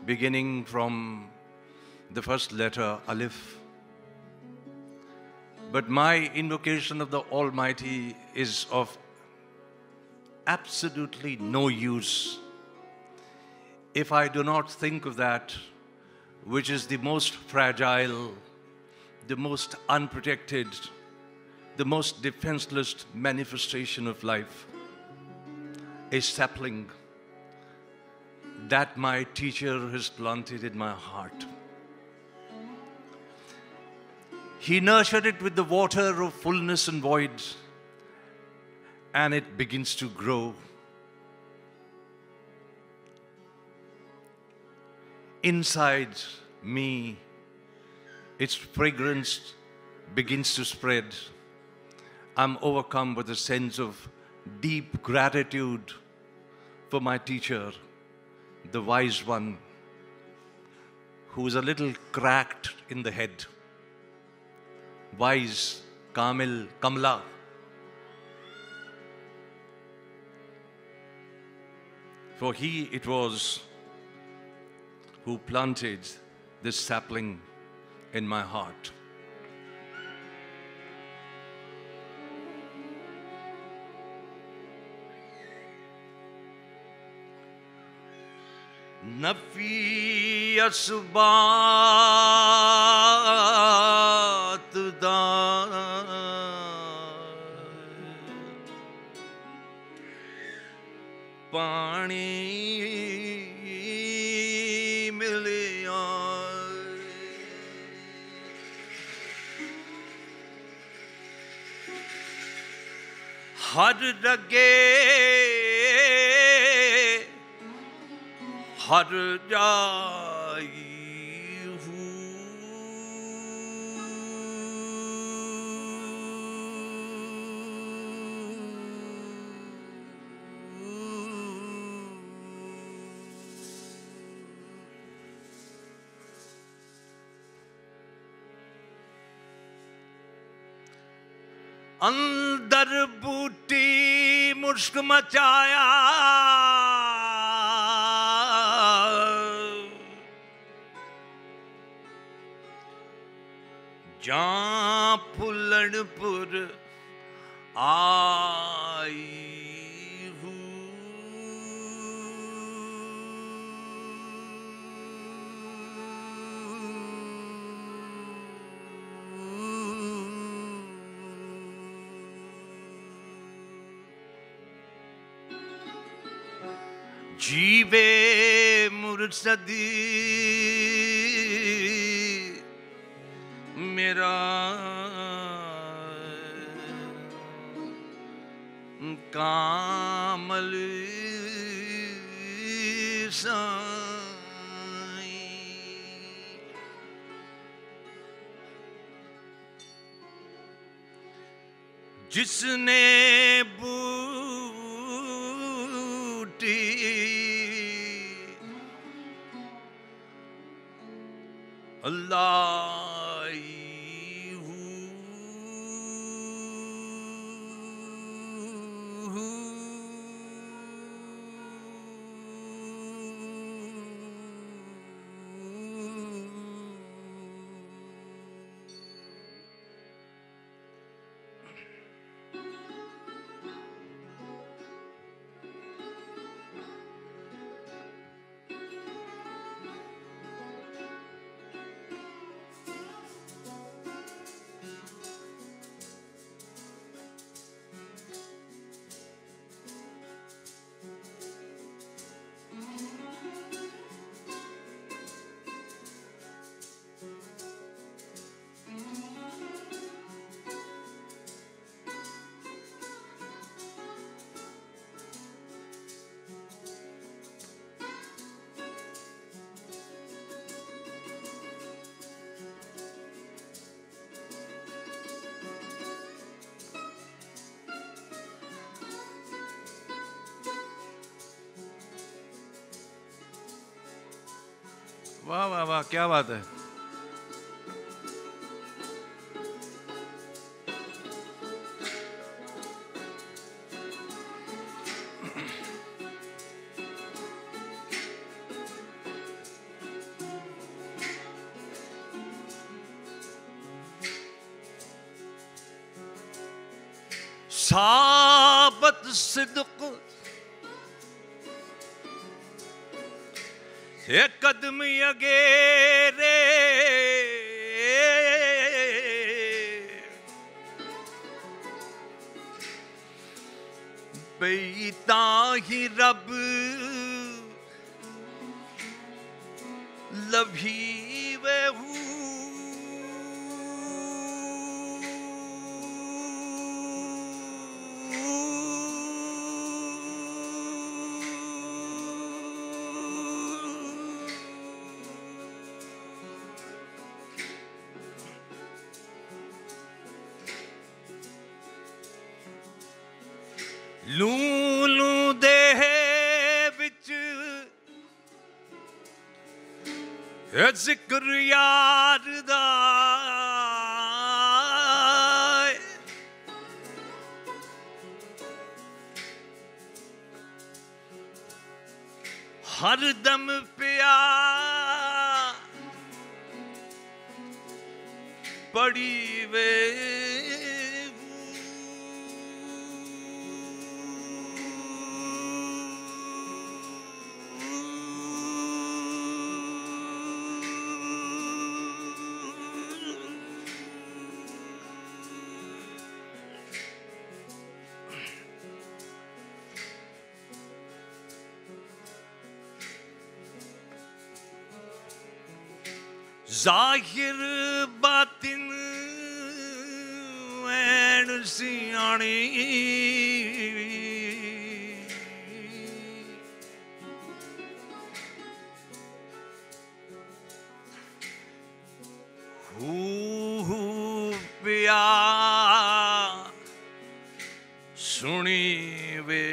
beginning from the first letter, Alif. But my invocation of the Almighty is of absolutely no use if I do not think of that which is the most fragile, the most unprotected, the most defenseless manifestation of life, a sapling that my teacher has planted in my heart. He nurtured it with the water of fullness and void, and it begins to grow. Inside me, its fragrance begins to spread. I'm overcome with a sense of deep gratitude for my teacher, the wise one, who is a little cracked in the head. Wise, Kamil, Kamla. For he it was who planted this sapling in my heart. Nafi asbaat da paani miliya har lage har jaayi अंदर बूटी मुश्क मचाया जां फुलनपुर आई जीवे मुर्शदी मेरा कामल साईं। जिसने बूटी अल्लाह वाह वाह वाह, क्या बात है। साबत सिद्क एक कदम अगेरे बेता ही रब लभी वेहू लूलू दे विच जिक्र यार दा हर दम पिया पड़ी वे जाहिर बातिन ऐन सियाणी हू पिया सुनी वे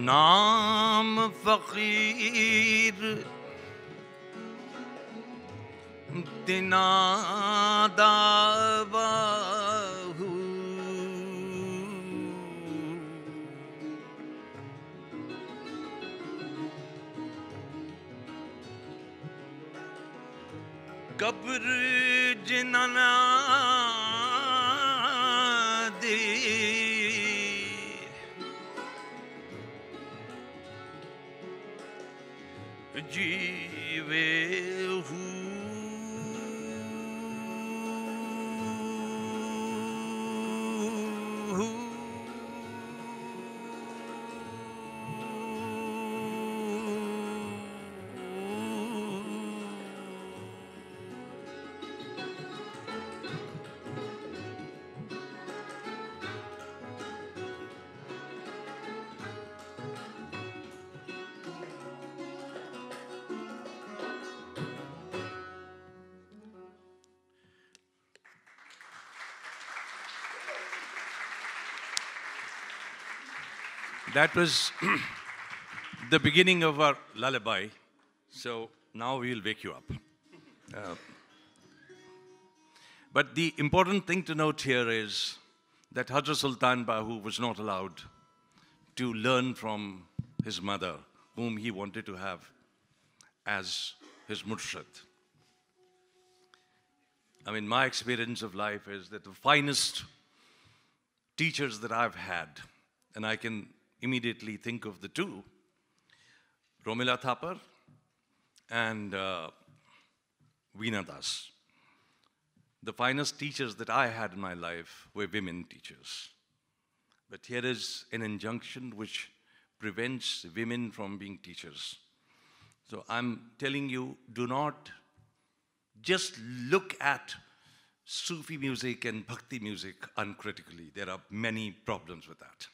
नाम फकीर तिना दाबाहू कब्र जिन्ना दे जीवे That was the beginning of our lullaby. So now we'll wake you up. But the important thing to note here is that Hazrat Sultan Bahu was not allowed to learn from his mother, whom he wanted to have as his murshid. I mean, my experience of life is that the finest teachers that I've had, and I can immediately think of the two, Romila Thapar and Veena Das. The finest teachers that I had in my life were women teachers. But here is an injunction which prevents women from being teachers. So I'm telling you, do not just look at Sufi music and Bhakti music uncritically. There are many problems with that.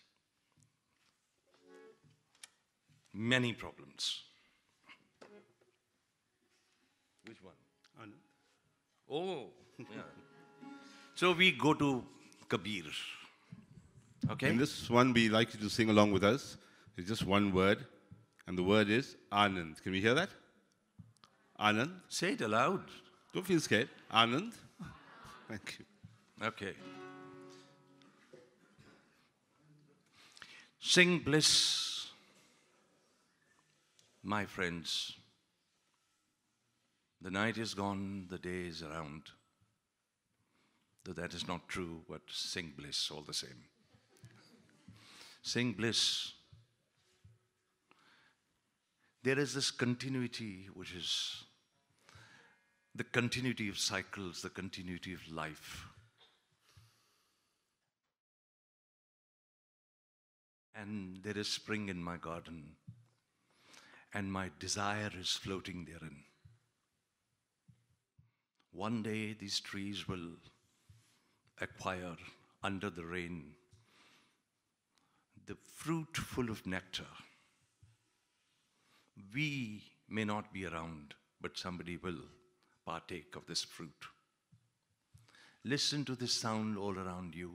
Many problems. Which one? Oh, yeah. So we go to Kabir. Okay? In this one, we like you to sing along with us. It's just one word, and the word is Anand. Can we hear that? Anand. Say it aloud. Don't feel scared. Anand. Thank you. Okay. Sing bliss. My friends, the night is gone, the day is around. Though that is not true, but sing bliss all the same. Sing bliss. There is this continuity, which is the continuity of cycles, the continuity of life. And there is spring in my garden, and my desire is floating therein. One day these trees will acquire, under the rain, the fruit full of nectar. We may not be around, but somebody will partake of this fruit. Listen to this sound all around you.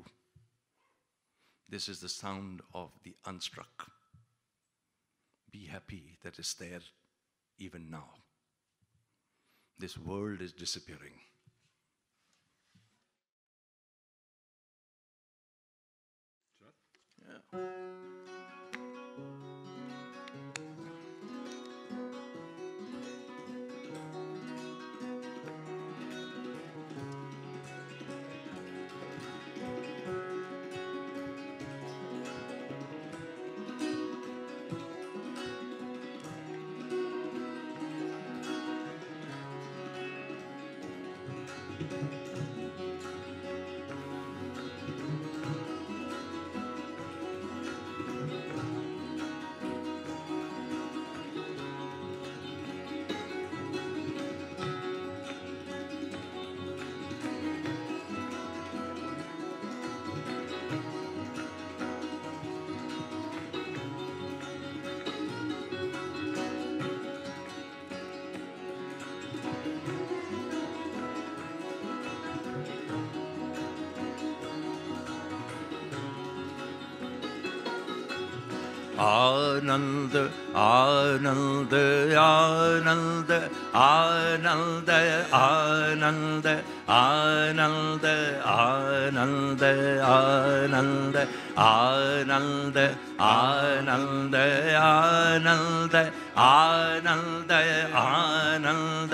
This is the sound of the unstruck. Be happy that it's there even now. This world is disappearing. Yeah. Anand Anand Anand Anand Anand Anand Anand Anand Anand Anand Anand Anand Anand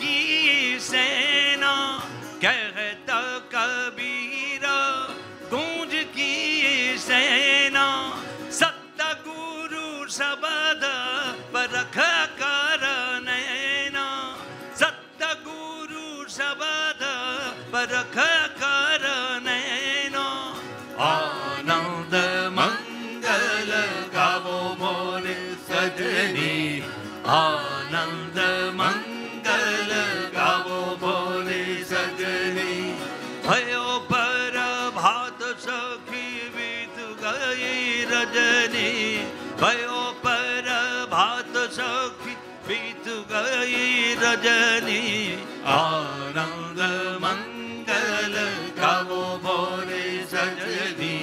की सेना कहता कबीरा, गूंज की सेना सतगुरु शब्द परख कर नैना, सतगुरु शब्द परख कर नैना। आनंद मंगल गावो मोरे सजनी, आनंद मंगल गावो मोरे सजनी। भयो पर भात सखी बीत गई रजनी, भयो पर भात सखी बीत गई रजनी। आनंद मंगल गावो मोरे सजनी,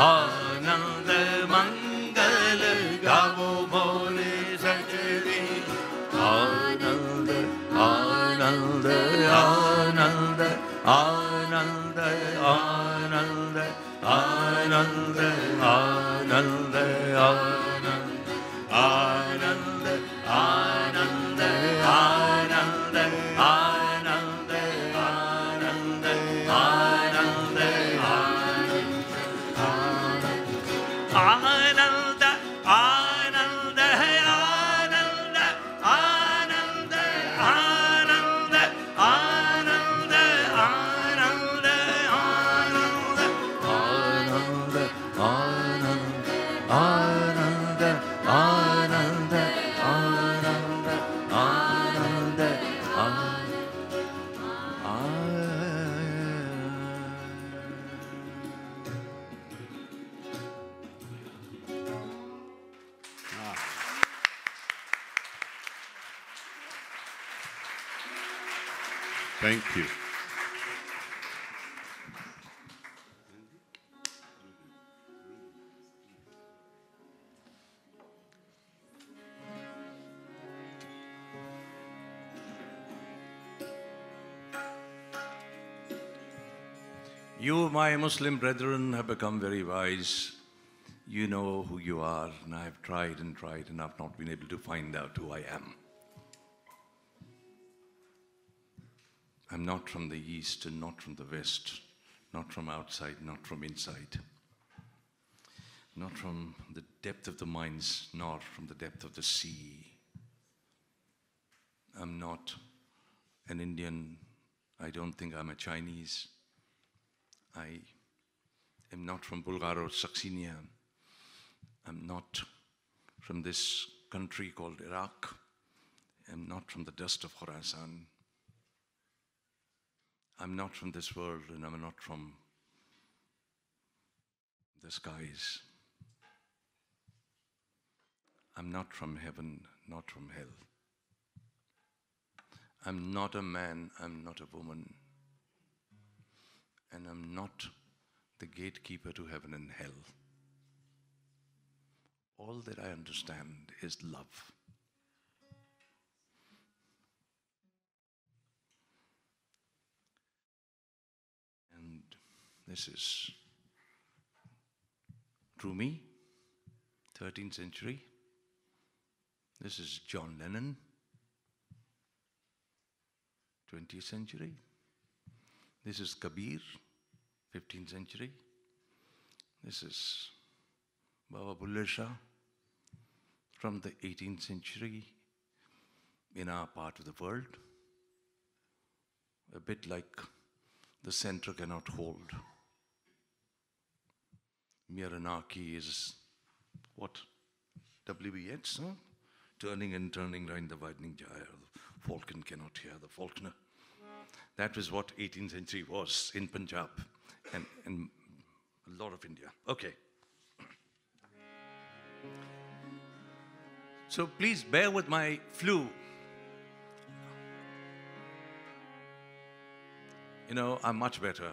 आनंद मंगल गावो मोरे सजनी। आनंद आनंद आनंद आनंद आनंद आनंद आनंद आनंद आनंद आनंद आनंद आनंद आनंद आनंद आनंद है Anand Anand Anand Anand Anand Anand Anand Anand Anand Anand Anand Thank you. You, my Muslim brethren, have become very wise. You know who you are, and I have tried and tried, and I've not been able to find out who I am. I'm not from the east and not from the west, not from outside, not from inside, not from the depth of the mines, nor from the depth of the sea. I'm not an Indian. I don't think I'm a Chinese. I am not from Bulgaria or Saxenia. I'm not from this country called Iraq. I'm not from the dust of Khorasan. I'm not from this world, and I'm not from the skies. I'm not from heaven, not from hell. I'm not a man, I'm not a woman. And I'm not the gatekeeper to heaven and hell. All that I understand is love. And this is Rumi, 13th century. This is John Lennon, 20th century. This is Kabir, 15th century. This is Baba Buller Shah from the 18th century in our part of the world. A bit like the center cannot hold. Mere anarchy is what? W.B. Yeats, huh? Turning and turning round the widening gyre. The falcon cannot hear the falconer. That was what 18th century was in Punjab and a lot of India. Okay. So please bear with my flu. You know, I'm much better.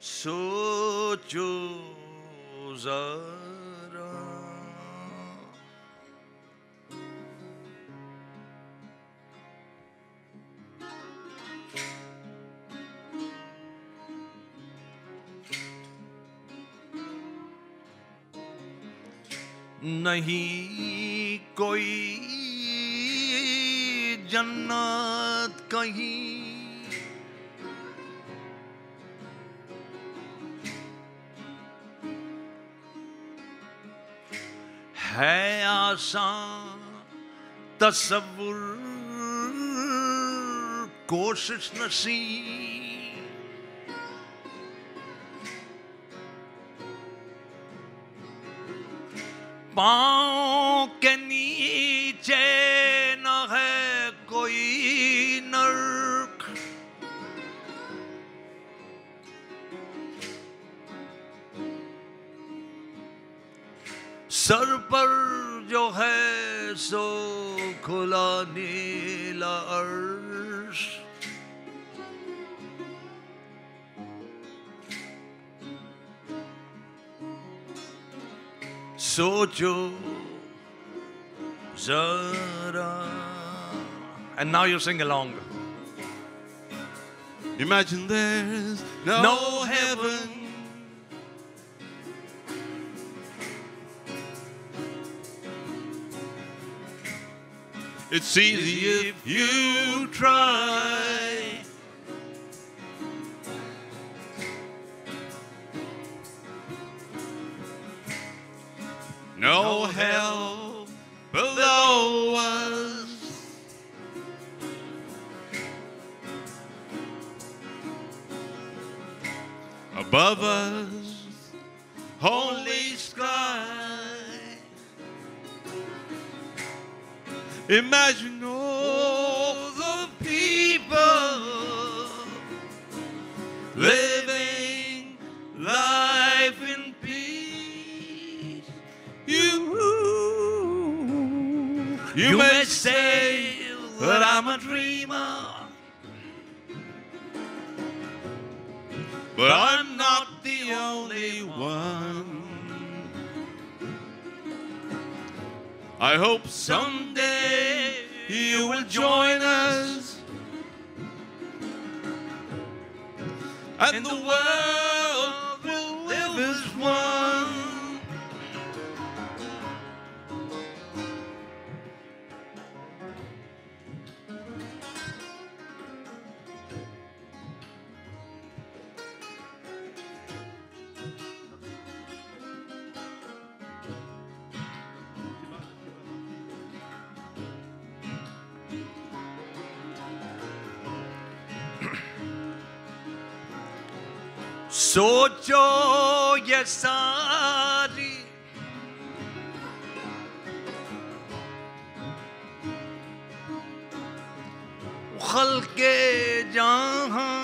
सोचो जरा नहीं कोई जन्नत कहीं, है आसान तसव्वुर कोशिश नसीब। पाँव के नीचे न है कोई नर्क, सर पर जो है सो खुला नीला अर्श। सोचो जरा, and now you sing along. Imagine there's no heaven. It's easy if you try. No hell below us. Above us, holy sky. Imagine all the people You may say that I'm a dreamer, but I'm not the only one. I hope someday you will join us, and the world will live as one. सोचो ये सारी खल्के जहां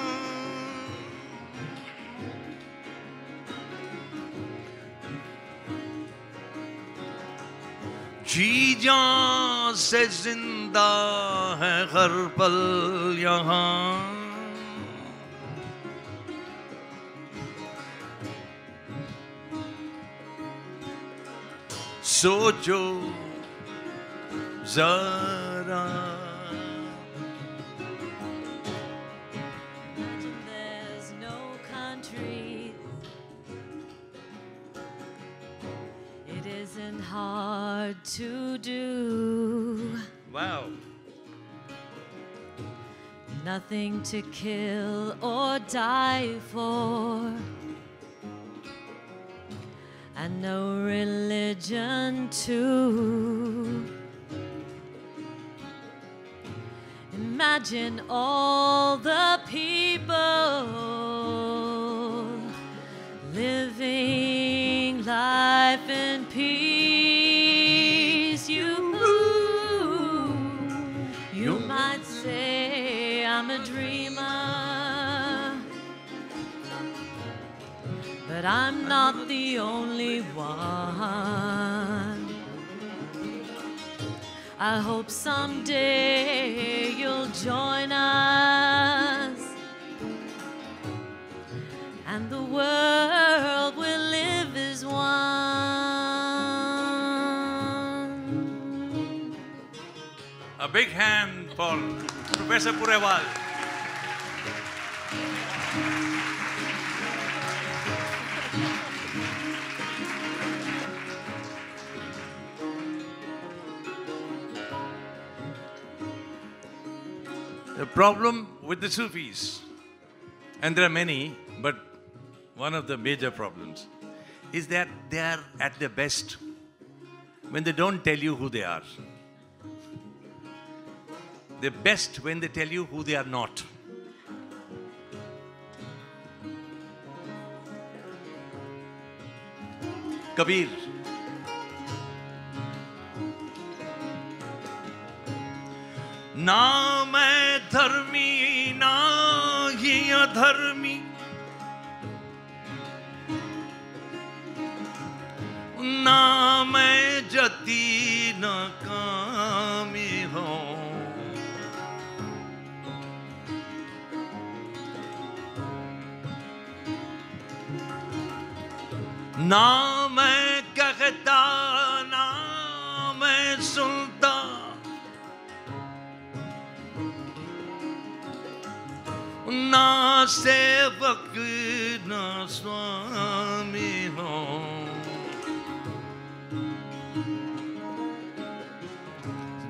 जी जान से जिंदा है हर पल यहाँ सोचो जरा There's no country it isn't hard to do. Wow. Nothing to kill or die for, and no religion too. Imagine all the people living life in peace. You might say I'm a dreamer, but I'm not the only one. I hope someday you'll join us, and the world will live as one. A big hand for Professor Purewal. The problem with the Sufis, and there are many, but one of the major problems is that they are at their best when they don't tell you who they are. They're best when they tell you who they are not. Kabir. ना मैं धर्मी ना ही अधर्मी, ना मैं जती न कामी हूँ, ना मैं कहता ना मैं सुनता, ना सेवक ना स्वामी हूँ.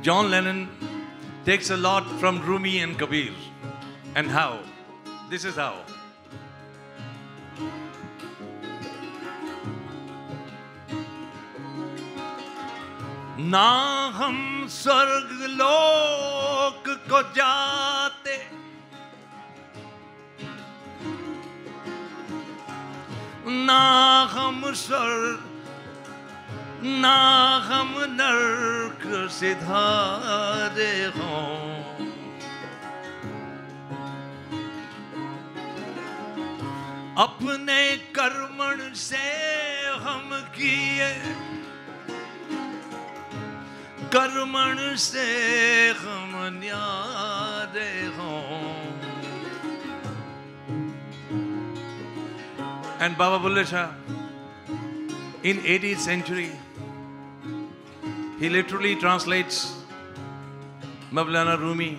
John Lennon takes a lot from Rumi and Kabir. And how? This is how. ना हम स्वर्ग लोक को जाते, ना हम स्वर्ग ना हम नरक सिधारे हों. अपने कर्मण से हम किए कर्मण से हम न्यारे हों. And Baba Bulle Shah, in 18th century, he literally translates Mawlana Rumi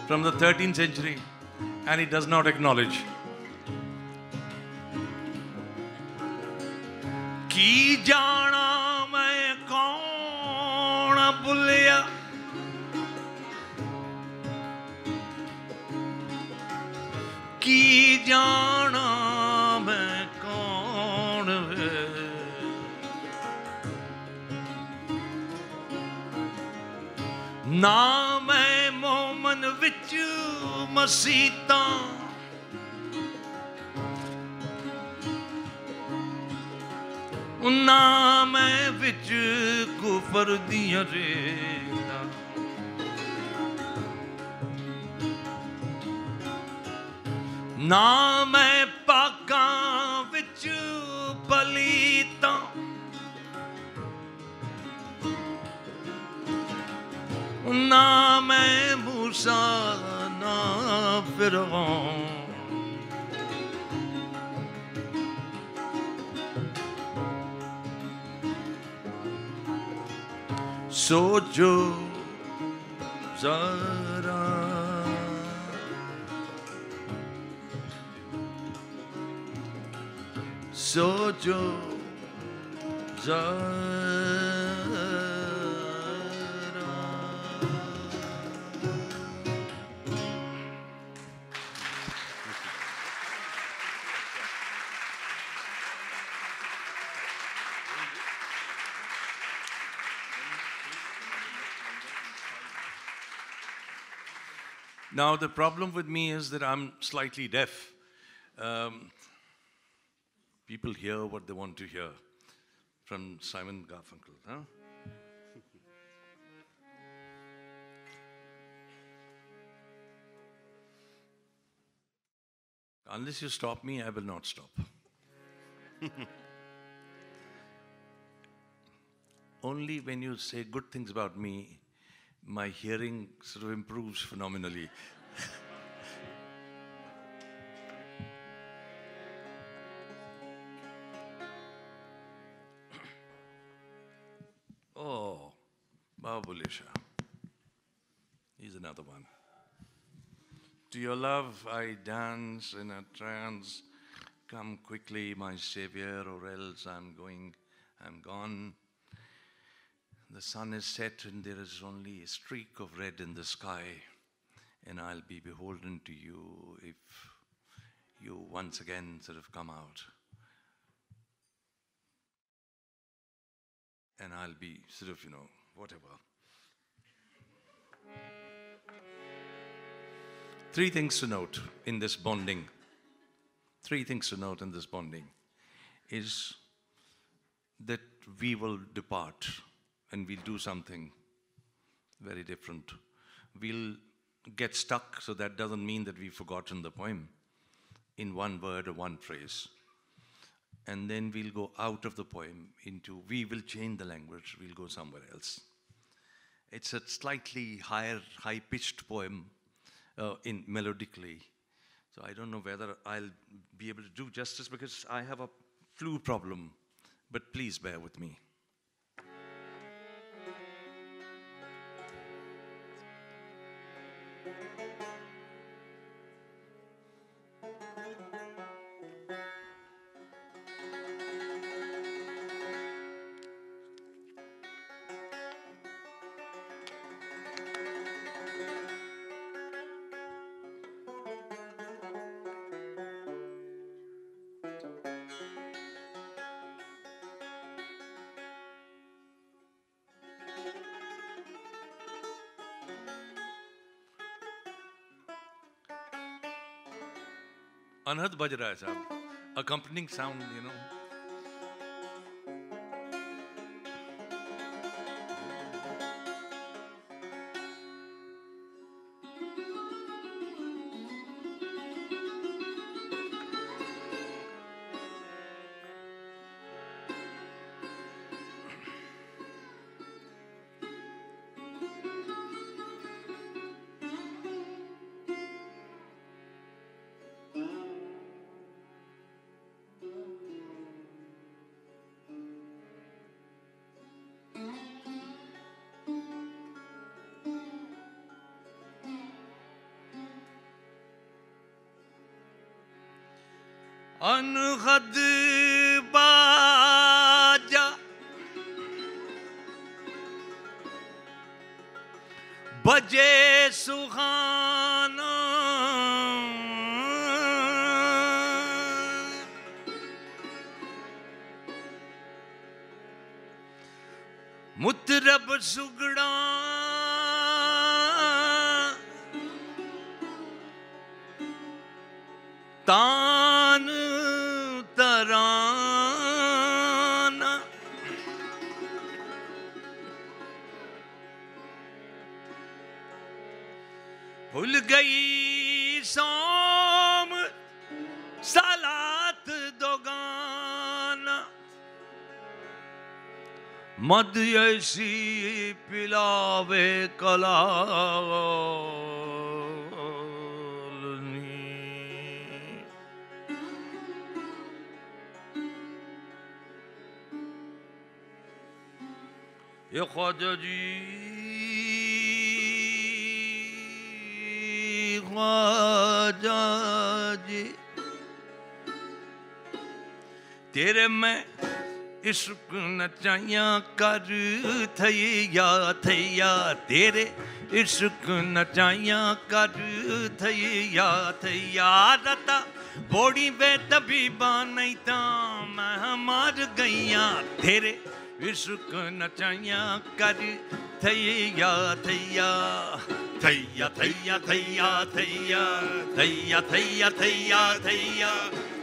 from the 13th century, and he does not acknowledge. की जाना मैं कौन बुलिया, की जाना मैं कौन है, ना मैं मोमन विच मसीता, ना मैं विच कुफर दिया रेता, ना मैं पाका विच पलीता, ना मैं मूसा ना फिरौन. सोचो जरा, सोचो जरा. Now, the problem with me is that I'm slightly deaf. People hear what they want to hear from Simon Garfunkel. Huh? Unless you stop me, I will not stop. Only when you say good things about me, my hearing sort of improves phenomenally. Oh, Baba Bulle Shah. He's another one. To your love I dance in a trance. Come quickly, my savior, or else I'm gone. The sun is set and there is only a streak of red in the sky, and I'll be beholden to you if you once again sort of come out. And I'll be sort of, whatever. Three things to note in this bonding. Is that we will depart and we'll do something very different. We'll get stuck, so that doesn't mean that we've forgotten the poem in one word or one phrase. And then we'll go out of the poem we will change the language, we'll go somewhere else. It's a slightly high-pitched poem melodically. So I don't know whether I'll be able to do justice because I have a flu problem, but please bear with me. अनहद बज रहा है साहब, accompanying sound, अनहद बाजा बजे सुहाना मुतरब सुगड़ा तान तराना भूल गई सोम सालात दोगाना मद ऐसी पिलावे कलालनी ये ख्वाजा जी ख्वाजा जी तेरे मैं इश्क नचाया कर थैया थैया तेरे इश्क नचाया कर थैया थैया रता बोड़ी वे तबीबा नहीं ता मैं मार गईया तेरे इश्क नचाया कर थैया थैया थैया थैया थैया थैया थैया थैया थैया थैया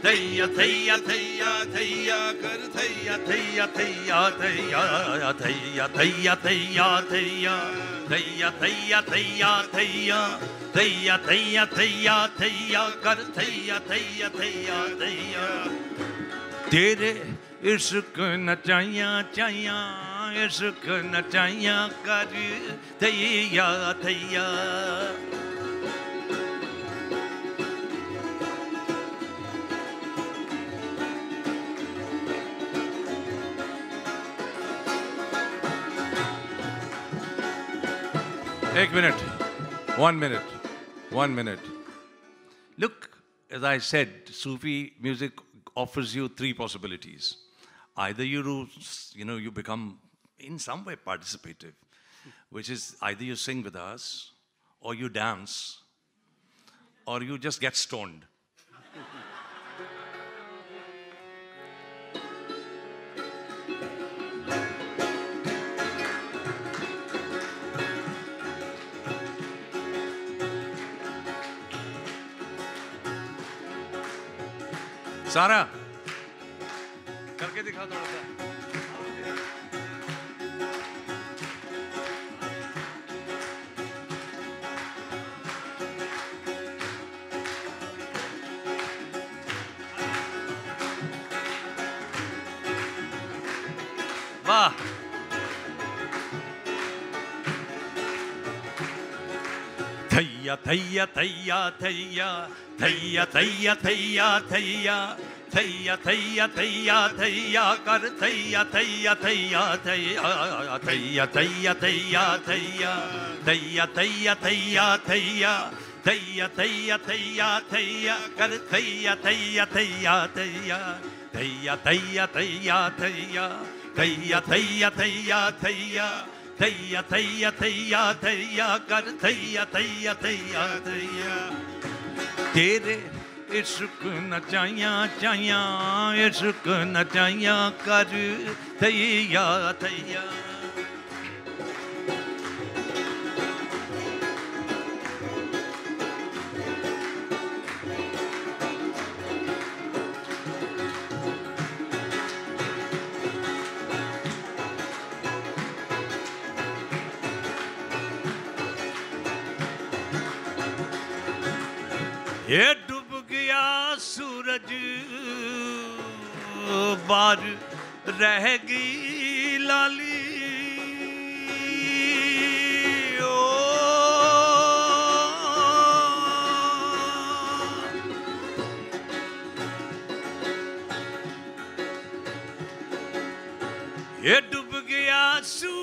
थैया थैया थैया थैया कर थैया थैया थैया थैया थैया थैया थैया थैया थैया थैया थैया थैया थैया थैया थैया थैया कर थैया थैया थैया थैया तेरे इश्क नचाया चाया इश्क नचाया कर थैया थैया एक minute 1 minute 1 minute look as I said Sufi music offers you 3 possibilities either you become in some way participative which is either you sing with us or you dance or you just get stoned सारा करके दिखा थोड़ा सा वाह थैया थैया थैया थैया थैया थैया थैया थैया थैया थैया थैया थैया कर थैया थैया थैया थैया थैया थैया थैया थैया थैया थैया थैया थैया थैया थैया थैया थैया कर थैया थैया थैया थैया थैया थैया थैया थैया थैया थैया थैया थैया थैया थैया थैया थैया कर थैया थैया थैया थैया तेरे इश्क नचाया चाया इश्क नचाया कर थैया थैया ये डूब गया सूरज बार रह गई लाली ओ ये डूब गया सूरज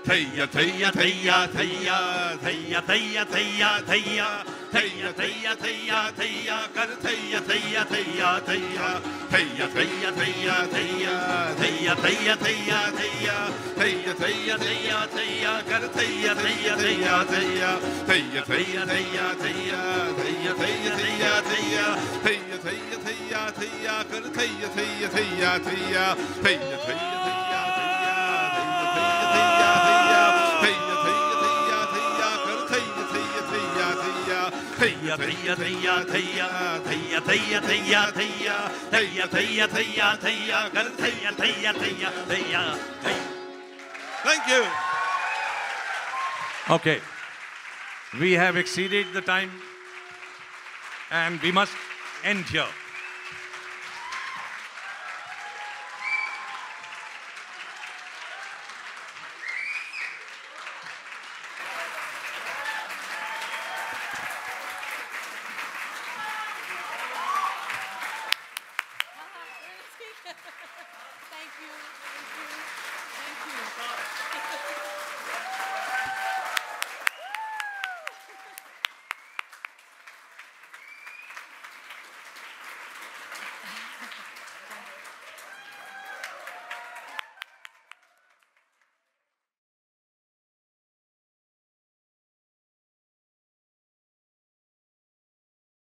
thaya thaya thaya thaya thaya thaya thaya thaya thaya thaya thaya thaya kar thaya thaya thaya thaya thaya thaya thaya thaya thaya thaya thaya thaya thaya thaya thaya thaya kar thaya thaya thaya thaya thaya thaya thaya thaya thaya thaya thaya thaya thaya thaya thaya thaya kar thaya thaya thaya thaya thaya thaya thaya thaya thaya thaya thaya thaya thaya thaya thaya thaya thaya kar thaya thaya thaya thaya. Thank you. Okay. We have exceeded the time and we must end here.